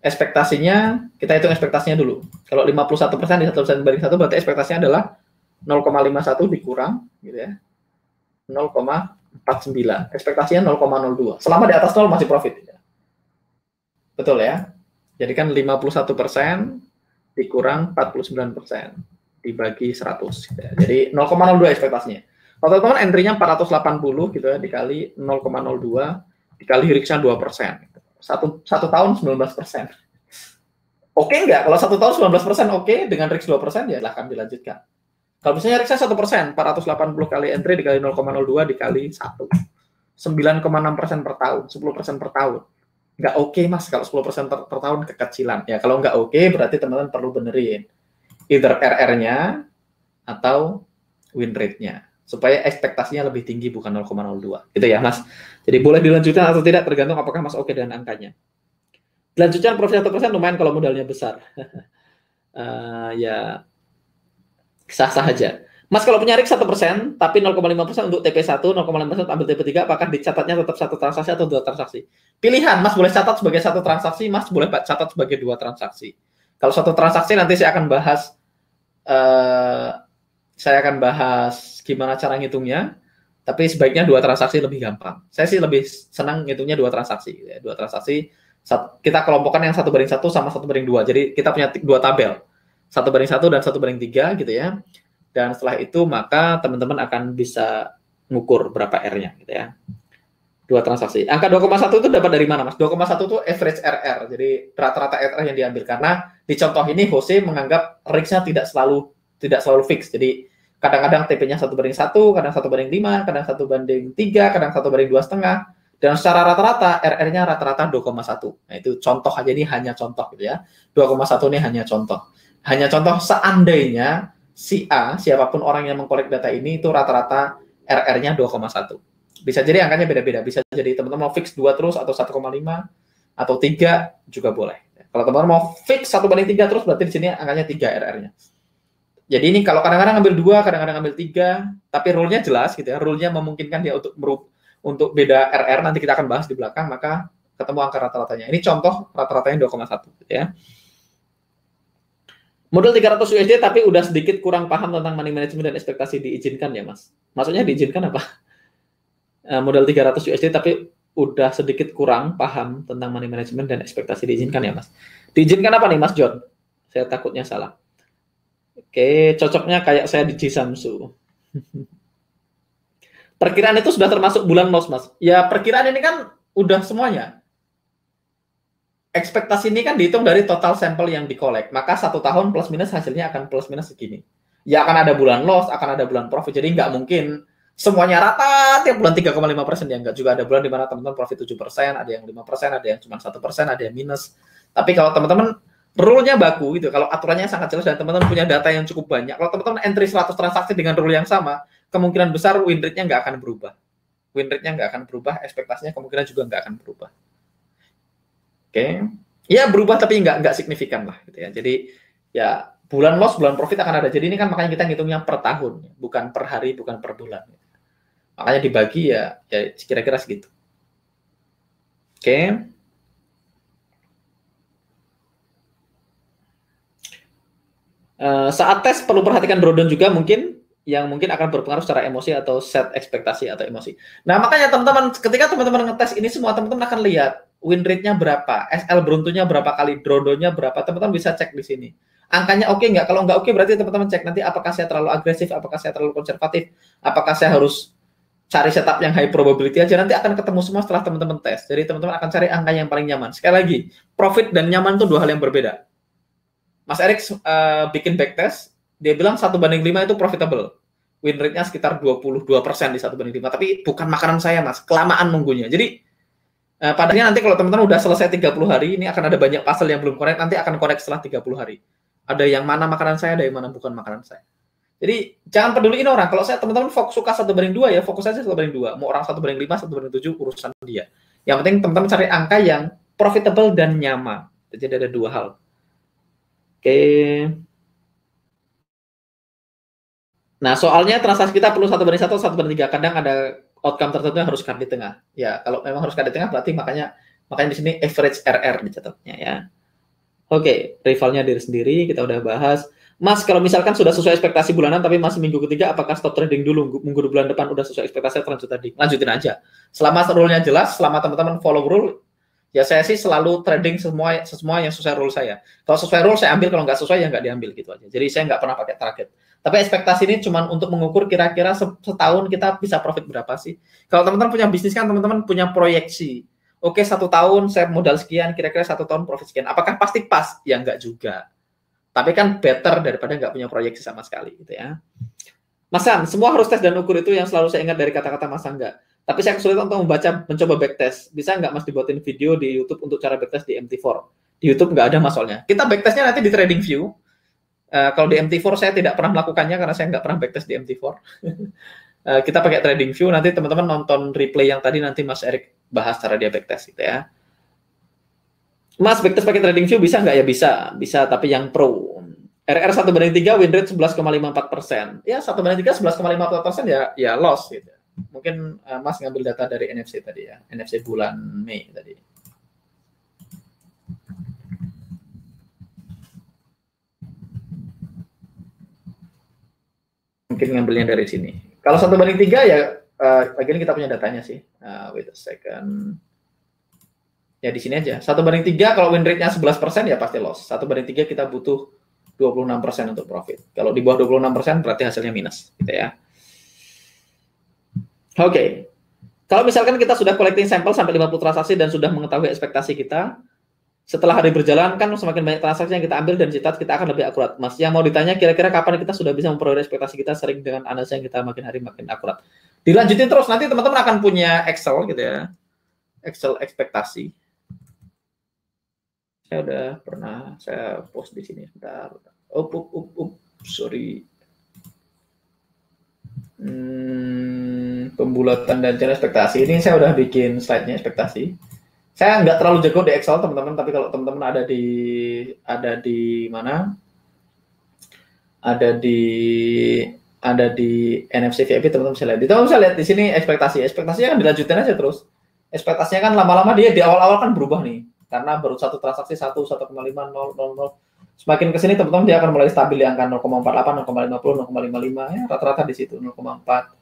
ekspektasinya, kita hitung ekspektasinya dulu. Kalau 51% di 1/1 berarti ekspektasinya adalah 0,51 dikurang gitu ya. 0,49. Ekspektasinya 0,02. Selama di atas 0 masih profit. Betul ya? Jadi kan 51% dikurang 49% dibagi 100. Gitu ya. Jadi 0,02 ekspektasinya. Kalau teman-teman entry-nya 480 gitu ya, dikali 0,02 dikali risk-nya 2%. satu tahun 19%. Oke nggak? Kalau 1 tahun 19% oke, dengan risk 2% ya silahkan dilanjutkan. Kalau misalnya risknya 1%, 480 kali entry dikali 0,02 dikali 1. 9,6% per tahun, 10% per tahun. Nggak oke mas, kalau 10% per tahun kekecilan. Ya kalau nggak oke, berarti teman-teman perlu benerin. Either RR-nya atau win rate-nya. Supaya ekspektasinya lebih tinggi, bukan 0,02. Gitu ya mas. Jadi boleh dilanjutkan atau tidak, tergantung apakah mas oke dengan angkanya. Dilanjutkan profit 1% lumayan kalau modalnya besar. Ya sah-sah aja. Mas kalau punya risk 1%, tapi 0,5% untuk TP1, 0,5% ambil TP3, apakah dicatatnya tetap satu transaksi atau dua transaksi? Pilihan, Mas boleh catat sebagai satu transaksi, Mas boleh catat sebagai dua transaksi. Kalau satu transaksi nanti saya akan bahas gimana cara ngitungnya, tapi sebaiknya dua transaksi lebih gampang. Saya sih lebih senang ngitungnya dua transaksi. Dua transaksi, kita kelompokkan yang 1:1 sama 1:2. Jadi kita punya dua tabel, 1:1 dan 1:3 gitu ya. Dan setelah itu maka teman-teman akan bisa ngukur berapa R-nya gitu ya. Dua transaksi. Angka 2,1 itu dapat dari mana, Mas? 2,1 itu average RR. Jadi rata-rata RR yang diambil, karena di contoh ini Jose menganggap risk-nya tidak selalu fix. Jadi kadang-kadang TP-nya 1:1, kadang 1:5, kadang 1:3, kadang 1:2,5. Dan secara rata-rata RR-nya rata-rata 2,1. Nah, itu contoh aja, ini hanya contoh gitu ya. 2,1 ini hanya contoh. Hanya contoh seandainya si A, siapapun orang yang mengkolek data ini, itu rata-rata RR-nya 2,1. Bisa jadi angkanya beda-beda. Bisa jadi teman-teman mau fix 2 terus, atau 1,5, atau 3 juga boleh. Kalau teman-teman mau fix 1:3 terus, berarti di sini angkanya 3 RR-nya. Jadi ini kalau kadang-kadang ambil 2, kadang-kadang ambil 3, tapi rule-nya jelas gitu ya. Rule-nya memungkinkan dia untuk beda RR, nanti kita akan bahas di belakang, maka ketemu angka rata-ratanya. Ini contoh rata-ratanya 2,1 gitu ya. Modal 300 USD tapi udah sedikit kurang paham tentang money management dan ekspektasi, diizinkan ya Mas? Maksudnya diizinkan apa? Modal 300 USD tapi udah sedikit kurang paham tentang money management dan ekspektasi, diizinkan ya Mas? Diizinkan apa nih Mas John? Saya takutnya salah. Oke, cocoknya kayak saya di Jisamsu. Perkiraan itu sudah termasuk bulan loss Mas? Ya perkiraan ini kan udah semuanya. Ekspektasi ini kan dihitung dari total sampel yang dikolek, maka 1 tahun plus minus hasilnya akan plus minus segini. Ya akan ada bulan loss, akan ada bulan profit, jadi nggak mungkin semuanya rata tiap bulan 3,5% ya, nggak. Juga ada bulan di mana teman-teman profit 7%, ada yang 5%, ada yang cuma 1%, ada yang minus. Tapi kalau teman-teman rule-nya baku gitu, kalau aturannya sangat jelas dan teman-teman punya data yang cukup banyak, kalau teman-teman entry 100 transaksi dengan rule yang sama, kemungkinan besar win rate-nya nggak akan berubah. Win rate-nya nggak akan berubah, ekspektasinya kemungkinan juga nggak akan berubah. Oke, ya berubah tapi nggak signifikan lah gitu ya. Jadi ya bulan loss, bulan profit akan ada. Jadi ini kan makanya kita ngitungnya per tahun, bukan per hari, bukan per bulan. Makanya dibagi ya kira-kira segitu. Oke. Saat tes perlu perhatikan drawdown juga mungkin, yang mungkin akan berpengaruh secara emosi atau set ekspektasi atau emosi. Nah makanya teman-teman, ketika teman-teman ngetes ini semua, teman-teman akan lihat win rate-nya berapa, SL beruntunya berapa kali, drawdown-nya berapa, teman-teman bisa cek di sini. Angkanya oke nggak? Kalau nggak oke, berarti teman-teman cek nanti apakah saya terlalu agresif, apakah saya terlalu konservatif, apakah saya harus cari setup yang high probability aja. Nanti akan ketemu semua setelah teman-teman tes. Jadi teman-teman akan cari angka yang paling nyaman. Sekali lagi, profit dan nyaman itu dua hal yang berbeda. Mas Erik bikin backtest, dia bilang 1:5 itu profitable. Win rate-nya sekitar 22% di 1:5. Tapi bukan makanan saya, Mas. Kelamaan nunggunya. Jadi padahal nanti kalau teman-teman udah selesai 30 hari, ini akan ada banyak puzzle yang belum connect, nanti akan connect setelah 30 hari. Ada yang mana makanan saya, ada yang mana bukan makanan saya. Jadi jangan peduliin orang. Kalau saya teman-teman suka 1:2 ya, fokus aja 1:2. Mau orang 1:5, 1:7 urusan dia. Yang penting teman-teman cari angka yang profitable dan nyaman. Jadi ada dua hal. Oke. Nah, soalnya transaksi kita perlu 1:1 atau 1:3. Kadang ada outcome tertentu yang harus cut di tengah. Ya, kalau memang harus cut di tengah, berarti makanya di sini average RR dicatatnya ya. Oke, rivalnya diri sendiri kita udah bahas. Mas, kalau misalkan sudah sesuai ekspektasi bulanan tapi masih minggu ketiga, apakah stop trading dulu? Minggu bulan depan udah sesuai ekspektasi atau lanjut tadi? Lanjutin aja. Selama rule-nya jelas, selama teman-teman follow rule, ya saya sih selalu trading semua yang sesuai rule saya. Kalau sesuai rule saya ambil, kalau nggak sesuai ya nggak diambil gitu aja. Jadi saya nggak pernah pakai target. Tapi ekspektasi ini cuma untuk mengukur kira-kira setahun kita bisa profit berapa sih. Kalau teman-teman punya bisnis kan teman-teman punya proyeksi. Oke, 1 tahun saya modal sekian, kira-kira 1 tahun profit sekian. Apakah pasti pas? Ya enggak juga. Tapi kan better daripada nggak punya proyeksi sama sekali, gitu ya. Mas San, semua harus tes dan ukur itu yang selalu saya ingat dari kata-kata Mas Angga. Tapi saya kesulitan untuk mencoba backtest. Bisa nggak Mas dibuatin video di YouTube untuk cara backtest di MT4? Di YouTube nggak ada Mas soalnya. Kita backtestnya nanti di TradingView. Kalau di MT4 saya tidak pernah melakukannya karena saya nggak pernah backtest di MT4. Kita pakai TradingView, nanti teman-teman nonton replay yang tadi nanti Mas Erik bahas cara dia backtest gitu ya. Mas, backtest pakai TradingView bisa nggak? Ya bisa, bisa, tapi yang pro. RR 1/3, win rate 11,54%. Ya, 1/3, 11,54% ya loss gitu. Mungkin Mas ngambil data dari NFC tadi ya, NFC bulan Mei tadi. Mungkin ngambilnya dari sini. Kalau 1/3 ya, bagian kita punya datanya sih. Wait a second. Ya di sini aja. 1/3 kalau win rate-nya 11% ya pasti loss. 1/3 kita butuh 26% untuk profit. Kalau di bawah 26% berarti hasilnya minus, gitu ya. Oke. Kalau misalkan kita sudah collecting sampel sampai 50 transaksi dan sudah mengetahui ekspektasi kita, setelah hari berjalan kan semakin banyak transaksi yang kita ambil dan citat, kita akan lebih akurat. Mas, yang mau ditanya kira-kira kapan kita sudah bisa memperoleh ekspektasi kita sering dengan analisa yang kita makin hari makin akurat. Dilanjutin terus, nanti teman-teman akan punya Excel gitu ya. Excel ekspektasi. Saya udah pernah saya post di sini. Bentar. Sorry. Pembulatan dan cara ekspektasi. Ini saya udah bikin slide-nya ekspektasi. Saya nggak terlalu jago di Excel teman-teman, tapi kalau teman-teman ada di mana? Ada di NFC VIP, teman-teman bisa lihat. Teman-teman bisa lihat di sini ekspektasi. Ekspektasinya kan dilanjutin aja terus. Ekspektasinya kan lama-lama dia di awal-awal kan berubah nih. Karena baru satu transaksi 1,5, 0,0. Semakin ke sini teman-teman dia akan mulai stabil di angka 0,48, 0,50, 0,55 ya, rata-rata di situ 0,4.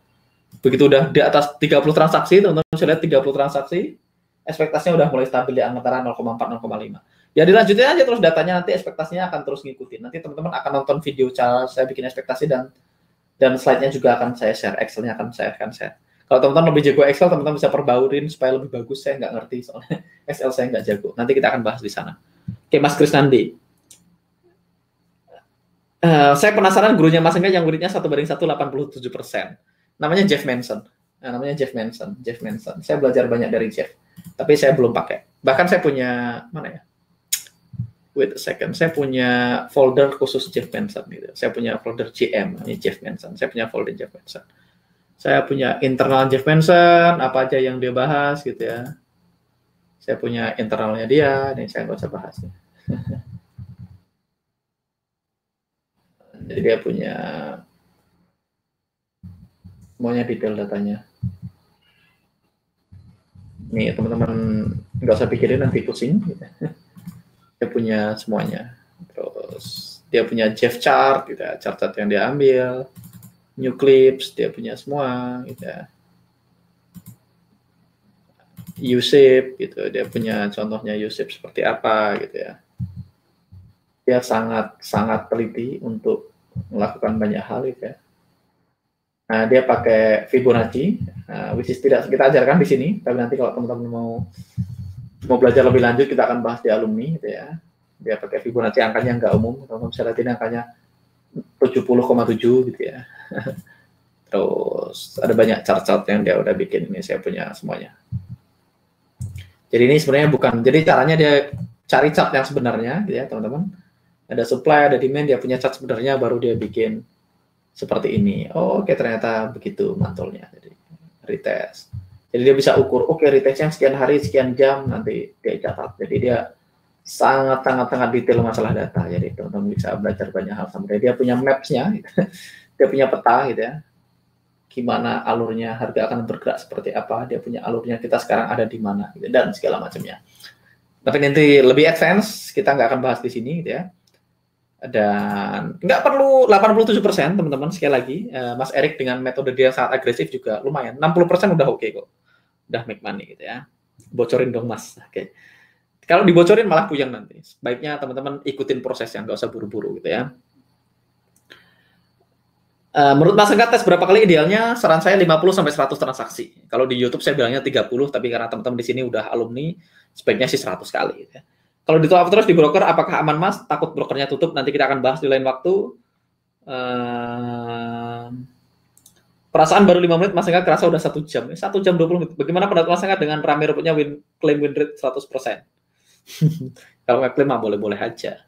Begitu udah di atas 30 transaksi, teman-teman bisa lihat 30 transaksi, ekspektasinya udah mulai stabil di antara 0,4, 0,5. Ya dilanjutin aja terus datanya, nanti ekspektasinya akan terus ngikutin. Nanti teman-teman akan nonton video cara saya bikin ekspektasi dan slide-nya juga akan saya share, Excel-nya akan saya share. Kalau teman-teman lebih jago Excel, teman-teman bisa perbaurin supaya lebih bagus. Saya nggak ngerti soalnya Excel saya nggak jago. Nanti kita akan bahas di sana. Oke, Mas Krisnandi. Saya penasaran gurunya Mas Angga yang muridnya 1/1, 87%. Namanya Jeff Manson. Jeff Manson. Saya belajar banyak dari Jeff. Tapi saya belum pakai. Bahkan saya punya, mana ya? Wait a second. Saya punya folder khusus Jeff Manson. Gitu. Saya punya folder GM, ini Jeff Manson. Saya punya folder Jeff Manson. Saya punya internal Jeff Manson, apa aja yang dia bahas gitu ya. Saya punya internalnya dia, ini saya nggak usah bahas. Jadi dia punya semuanya detail datanya. Nih teman-teman nggak usah pikirin nanti pusing. Gitu. Dia punya semuanya. Terus dia punya Jeff chart, gitu ya, chart-chart yang dia ambil. New clips, dia punya semua, gitu ya. U-shape, gitu, dia punya contohnya U-shape seperti apa, gitu ya. Dia sangat teliti untuk melakukan banyak hal, gitu ya. Nah, dia pakai Fibonacci, which is tidak kita ajarkan di sini, tapi nanti kalau teman-teman mau belajar lebih lanjut, kita akan bahas di alumni, gitu ya. Dia pakai Fibonacci, angkanya nggak umum, teman-teman bisa lihat ini angkanya 70,7 gitu ya. Terus ada banyak chart-chart yang dia udah bikin, ini saya punya semuanya. Jadi ini sebenarnya bukan, jadi caranya dia cari chart yang sebenarnya gitu ya teman-teman. Ada supply, ada demand, dia punya chart sebenarnya baru dia bikin seperti ini. Oh, oke, ternyata begitu mantulnya. Jadi retest. Jadi dia bisa ukur, oke, retestnya sekian hari, sekian jam, nanti dia catat. Jadi dia sangat detail masalah data. Jadi teman-teman bisa belajar banyak hal sama dia. Dia punya maps-nya, gitu. Dia punya peta gitu ya. Gimana alurnya, harga akan bergerak seperti apa, dia punya alurnya, kita sekarang ada di mana, gitu, dan segala macamnya. Tapi nanti lebih advance, kita nggak akan bahas di sini, gitu ya. Dan nggak perlu 87%, teman-teman, sekali lagi, Mas Erik dengan metode dia sangat agresif juga lumayan, 60% udah oke kok, udah make money, gitu ya. Bocorin dong, Mas. Oke. Kalau dibocorin malah puyeng nanti. Baiknya teman-teman ikutin prosesnya, nggak usah buru-buru, gitu ya. Menurut Mas Engkat tes berapa kali idealnya? Saran saya 50 sampai 100 transaksi. Kalau di YouTube saya bilangnya 30, tapi karena teman-teman di sini udah alumni, sebaiknya sih 100 kali. Ya. Kalau di top up terus di broker, apakah aman Mas? Takut brokernya tutup, nanti kita akan bahas di lain waktu. Perasaan baru 5 menit, Mas Engkat kerasa udah 1 jam. 1 jam 20 menit. Bagaimana pendapat Mas Engkat dengan rame rebutnya claim win rate 100%? Kalau nggak klaim mah boleh-boleh aja.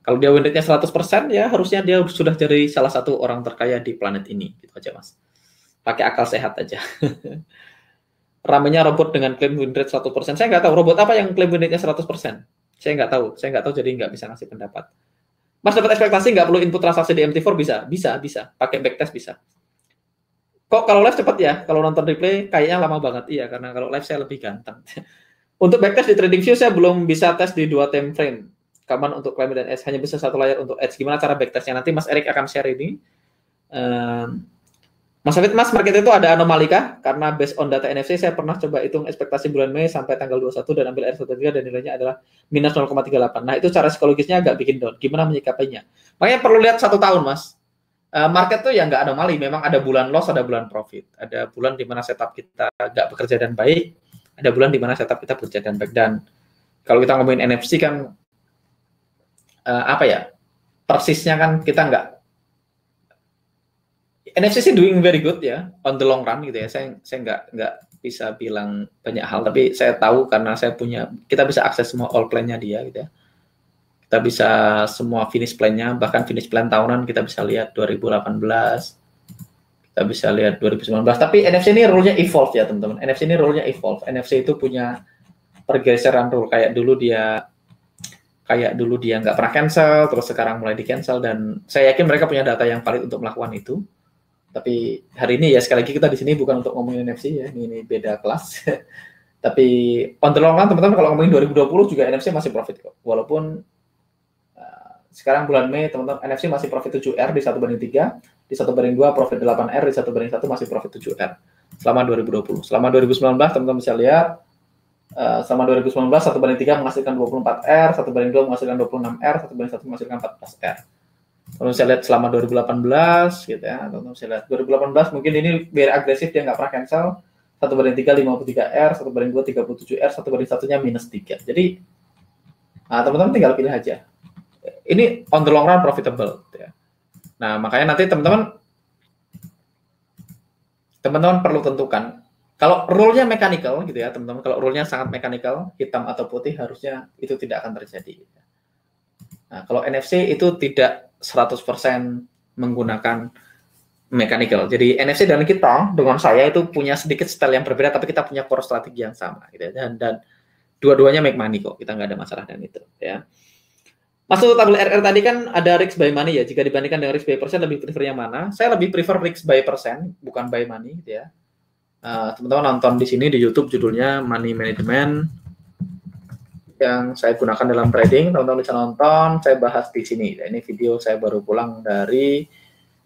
Kalau dia win rate-nya 100%, ya harusnya dia sudah jadi salah satu orang terkaya di planet ini. Gitu aja, Mas. Pakai akal sehat aja. Ramenya robot dengan klaim win rate 100%. Saya nggak tahu robot apa yang klaim win rate-nya 100%. Saya nggak tahu. Saya nggak tahu, jadi nggak bisa ngasih pendapat. Mas dapat ekspektasi nggak perlu input transaksi di MT4? Bisa. Pakai backtest bisa. Kok kalau live cepat ya? Kalau nonton replay kayaknya lama banget. Iya, karena kalau live saya lebih ganteng. Untuk backtest di TradingView saya belum bisa tes di 2 time frame. Kapan untuk climb dan edge, hanya bisa 1 layar untuk edge. Gimana cara backtestnya? Nanti Mas Erik akan share ini. Mas Afid, Mas, market itu ada anomali kah? Karena based on data NFC, saya pernah coba hitung ekspektasi bulan Mei sampai tanggal 21 dan ambil R13 dan nilainya adalah minus 0,38. Nah, itu cara psikologisnya agak bikin down. Gimana menyikapinya? Makanya perlu lihat 1 tahun, Mas. Market tuh ya nggak anomali. Memang ada bulan loss, ada bulan profit. Ada bulan di mana setup kita nggak bekerja dan baik. Ada bulan di mana setup kita bekerja dan baik. Dan kalau kita ngomongin NFC kan, persisnya kan kita nggak, NFC sih doing very good ya on the long run gitu ya. Saya nggak bisa bilang banyak hal, tapi saya tahu karena kita bisa akses semua all plan-nya dia gitu ya. Kita bisa semua finish plan-nya, bahkan finish plan tahunan kita bisa lihat 2018, kita bisa lihat 2019. Tapi NFC ini rule-nya evolve ya teman-teman. NFC ini rule-nya evolve. NFC itu punya pergeseran rule. Kayak dulu dia nggak pernah cancel, terus sekarang mulai di cancel, dan saya yakin mereka punya data yang valid untuk melakukan itu. Tapi hari ini ya sekali lagi kita di sini bukan untuk ngomongin NFC ya, ini beda kelas. Tapi on the long run teman-teman, kalau ngomongin 2020 juga NFC masih profit kok. Walaupun sekarang bulan Mei teman-teman NFC masih profit 7R di 1/3, di 1/2 profit 8R, di 1/1 masih profit 7R selama 2020. Selama 2019 teman-teman bisa lihat selama 2019 1/3 menghasilkan 24R, 1/2 menghasilkan 26R, 1/1 menghasilkan 14R. Kalau saya lihat selama 2018 gitu ya, teman-teman saya lihat 2018 mungkin ini very agresif, dia nggak pernah cancel. 1/3 53R, 1/2 37R, 1/1-nya -3. Jadi teman-teman tinggal pilih aja. Ini on the long run profitable gitu ya. Nah, makanya nanti teman-teman perlu tentukan. Kalau rule-nya mechanical gitu ya, teman-teman, kalau rule-nya sangat mechanical, hitam atau putih, harusnya itu tidak akan terjadi. Nah, kalau NFC itu tidak 100% menggunakan mechanical. Jadi NFC dan kita dengan saya itu punya sedikit style yang berbeda, tapi kita punya core strategi yang sama gitu ya. Dan dua-duanya make money kok. Kita nggak ada masalah dengan itu ya. Masuk tabel RR tadi kan ada risk by money ya. Jika dibandingkan dengan risk by persen, lebih prefer yang mana? Saya lebih prefer risk by persen, bukan by money gitu ya. Teman-teman nonton di sini di YouTube judulnya Money Management yang saya gunakan dalam trading. Teman-teman bisa nonton, saya bahas di sini. Ini video saya baru pulang dari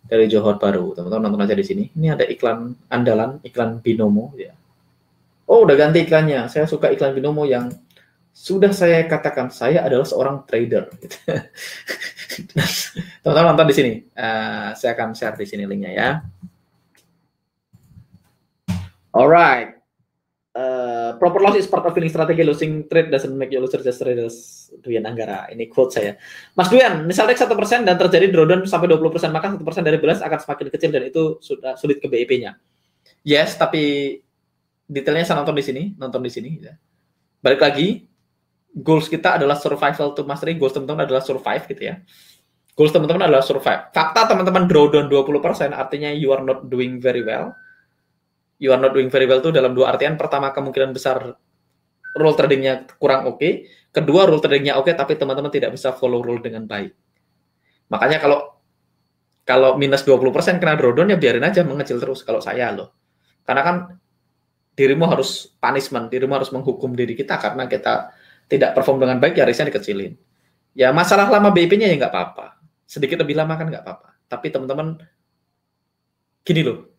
Johor Bahru. Teman-teman nonton aja di sini. Ini ada iklan andalan, iklan Binomo ya. Oh, udah ganti iklannya. Saya suka iklan Binomo yang sudah saya katakan saya adalah seorang trader. Teman-teman nonton di sini. Saya akan share di sini linknya ya. Alright. Proper loss is part of winning strategy. Losing trade doesn't make you loser, just traders. Duyan Anggara, ini quote saya. Mas Duyan, misalnya 1% dan terjadi drawdown sampai 20%, maka 1% dari balance akan semakin kecil dan itu sudah sulit ke BIP-nya. Yes, tapi detailnya saya nonton di sini. Ya. Balik lagi, goals kita adalah survival to mastery. Goals teman-teman adalah survive gitu ya. Goals teman-teman adalah survive. Fakta teman-teman drawdown 20%, artinya you are not doing very well. You are not doing very well itu dalam 2 artian. Pertama, kemungkinan besar rule tradingnya kurang oke. Kedua, rule tradingnya oke, tapi teman-teman tidak bisa follow rule dengan baik. Makanya kalau minus 20% kena drawdown ya biarin aja mengecil terus kalau saya loh. Karena kan dirimu harus punishment, dirimu harus menghukum diri kita karena kita tidak perform dengan baik, ya risknya dikecilin. Ya masalah lama BIP-nya ya nggak apa-apa. Sedikit lebih lama kan nggak apa-apa. Tapi teman-teman gini loh.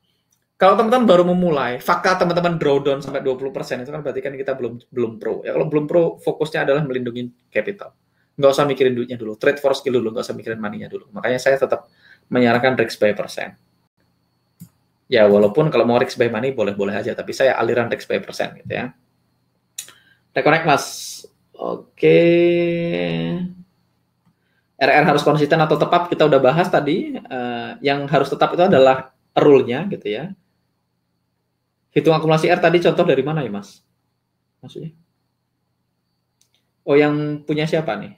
Kalau teman-teman baru memulai, fakta teman-teman drawdown sampai 20% itu kan berarti kan kita belum pro. Ya kalau belum pro, fokusnya adalah melindungi capital. Nggak usah mikirin duitnya dulu. Trade for skill dulu, nggak usah mikirin money-nya dulu. Makanya saya tetap menyarankan risk by persen. Ya, walaupun kalau mau risk by money boleh-boleh aja, tapi saya aliran risk by persen gitu ya. Reconnect Mas. Oke. RR harus konsisten atau tetap, kita udah bahas tadi. Yang harus tetap itu adalah rule-nya gitu ya. Hitung akumulasi R tadi contoh dari mana ya Mas? Maksudnya? Oh, yang punya siapa nih?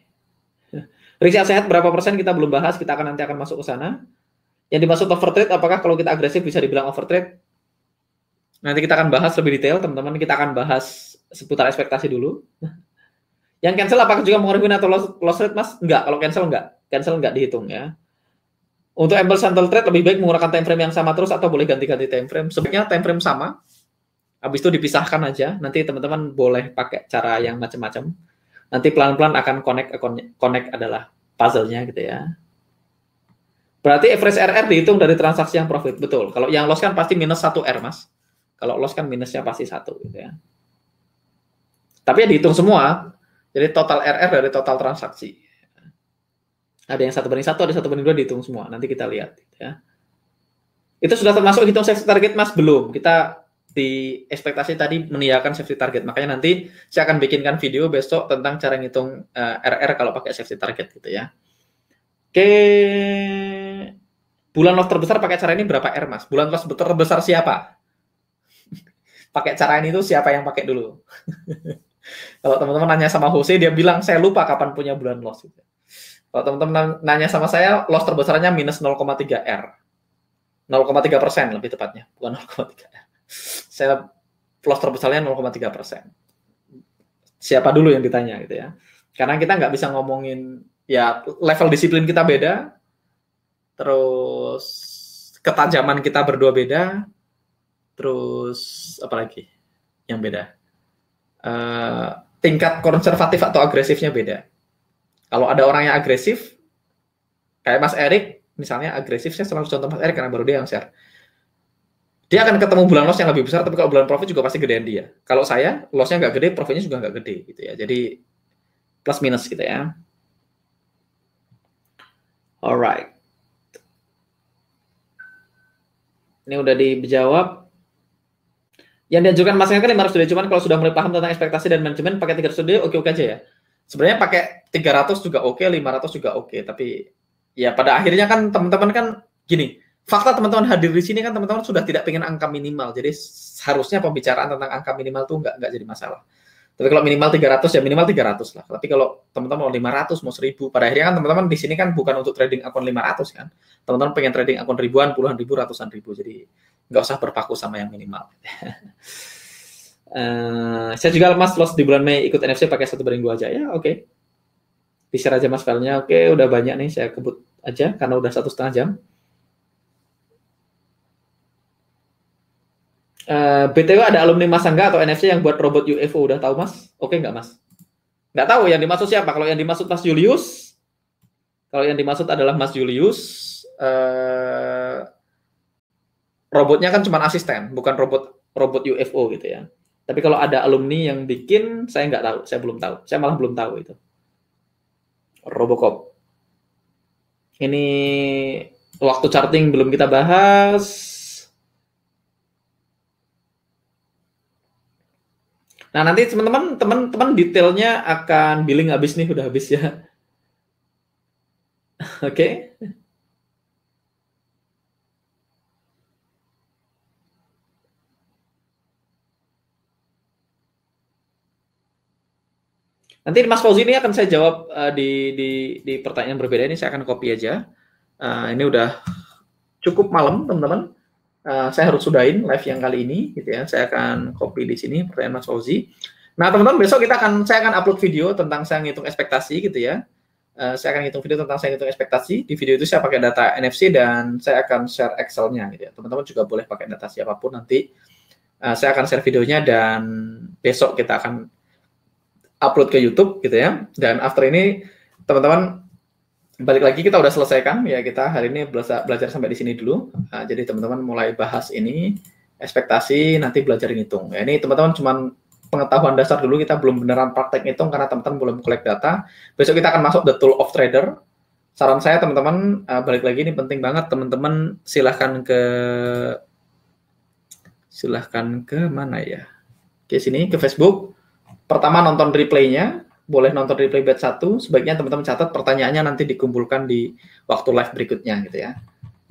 Risk sehat berapa persen kita belum bahas, kita nanti akan masuk ke sana. Yang dimaksud overtrade, apakah kalau kita agresif bisa dibilang overtrade? Nanti kita akan bahas lebih detail, teman-teman. Kita akan bahas seputar ekspektasi dulu. Yang cancel apakah juga mengurangi atau loss rate, Mas? Enggak, kalau cancel enggak. Cancel enggak dihitung ya. Untuk amble sample trade lebih baik menggunakan time frame yang sama terus atau boleh ganti-ganti time frame. Sebaiknya time frame sama. Habis itu dipisahkan aja. Nanti teman-teman boleh pakai cara yang macam-macam. Nanti pelan-pelan akan connect adalah puzzle-nya gitu ya. Berarti average RR dihitung dari transaksi yang profit, betul. Kalau yang loss kan pasti minus 1 R, Mas. Kalau loss kan minusnya pasti 1 gitu ya. Tapi ya dihitung semua. Jadi total RR dari total transaksi. Ada yang 1/1, ada 1/2 dihitung semua. Nanti kita lihat gitu ya. Itu sudah termasuk hitung safety target, Mas? Belum. Kita di ekspektasi tadi meniakan safety target. Makanya nanti saya akan bikinkan video besok tentang cara ngitung RR kalau pakai safety target gitu ya. Oke. Bulan loss terbesar pakai cara ini berapa R, Mas? Bulan loss terbesar siapa? Pakai cara ini tuh siapa yang pakai dulu? Kalau teman-teman nanya sama Jose, dia bilang, saya lupa kapan punya bulan loss. Kalau teman-teman nanya sama saya, loss terbesarnya minus 0,3 R. 0,3% lebih tepatnya, bukan 0,3 R. Saya loss terbesarnya 0,3%. Siapa dulu yang ditanya gitu ya? Karena kita nggak bisa ngomongin, ya level disiplin kita beda, terus ketajaman kita berdua beda, terus apa lagi yang beda? Tingkat konservatif atau agresifnya beda. Kalau ada orang yang agresif, kayak Mas Erik, misalnya agresif, saya selalu contoh Mas Erik karena baru dia yang share. Dia akan ketemu bulan loss yang lebih besar, tapi kalau bulan profit juga pasti gedean dia. Kalau saya, lossnya nggak gede, profitnya juga nggak gede gitu ya. Jadi plus minus gitu ya. Alright. Ini udah dijawab. Yang diajukan Mas Engel kan 500 dulu, cuman kalau sudah mulai paham tentang ekspektasi dan manajemen, pakai 300 dulu oke-oke aja ya. Sebenarnya pakai 300 juga oke, 500 juga oke, tapi ya pada akhirnya kan teman-teman kan gini, fakta teman-teman hadir di sini kan teman-teman sudah tidak pengen angka minimal, jadi seharusnya pembicaraan tentang angka minimal tuh nggak jadi masalah. Tapi kalau minimal 300 ya minimal 300 lah. Tapi kalau teman-teman mau 500, mau 1000, pada akhirnya kan teman-teman di sini kan bukan untuk trading akun 500 kan. Teman-teman pengen trading akun ribuan, puluhan ribu, ratusan ribu. Jadi nggak usah berpaku sama yang minimal. Saya juga Mas loss di bulan Mei ikut NFC pakai 1/2 aja ya, oke. Di-share aja Mas filenya. Oke, udah banyak nih, saya kebut aja karena udah 1,5 jam. BTW ada alumni Mas Angga atau NFC yang buat robot UFO, udah tahu Mas? Oke nggak Mas? Nggak tahu yang dimaksud siapa. Kalau yang dimaksud Mas Julius, kalau yang dimaksud adalah Mas Julius, robotnya kan cuma asisten, bukan robot UFO gitu ya. Tapi kalau ada alumni yang bikin, saya nggak tahu, saya belum tahu. Saya malah belum tahu itu. Robocop. Ini waktu charting belum kita bahas. Nah, nanti teman-teman detailnya akan billing habis nih, udah habis ya. Oke. Nanti Mas Fauzi ini akan saya jawab di pertanyaan berbeda ini, saya akan copy aja. Ini udah cukup malam, teman-teman. Saya harus sudahin live yang kali ini gitu ya. Saya akan copy di sini pertanyaan Mas Fauzi. Nah, teman-teman, besok saya akan upload video tentang saya ngitung ekspektasi gitu ya. Saya akan ngitung video tentang saya ngitung ekspektasi. Di video itu saya pakai data NFC dan saya akan share Excel-nya gitu ya. Teman-teman juga boleh pakai data siapapun nanti. Saya akan share videonya dan besok kita akan upload ke YouTube gitu ya. Dan after ini teman-teman balik lagi, kita udah selesaikan ya, kita hari ini belajar sampai di sini dulu. Jadi teman-teman mulai bahas ini ekspektasi, nanti belajar ngitung. Ya, ini teman-teman cuman pengetahuan dasar dulu, kita belum beneran praktek ngitung karena teman-teman belum collect data. Besok kita akan masuk the tool of trader. saran saya teman-teman, balik lagi ini penting banget teman-teman, silahkan ke mana ya? Ke sini, ke Facebook. Pertama nonton replaynya, boleh nonton replay batch 1, sebaiknya teman-teman catat pertanyaannya nanti dikumpulkan di waktu live berikutnya gitu ya.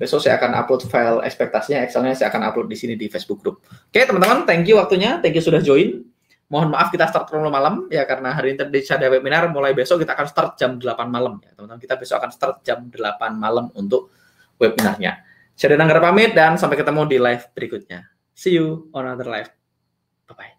Besok saya akan upload file ekspektasinya, Excel-nya saya akan upload di sini di Facebook group. Oke teman-teman, thank you waktunya, thank you sudah join. Mohon maaf kita start terlalu malam ya, karena hari ini ada webinar, mulai besok kita akan start jam 8 malam ya teman-teman. Kita besok akan start jam 8 malam untuk webinarnya. Saya Danang pamit dan sampai ketemu di live berikutnya. See you on another live. Bye-bye.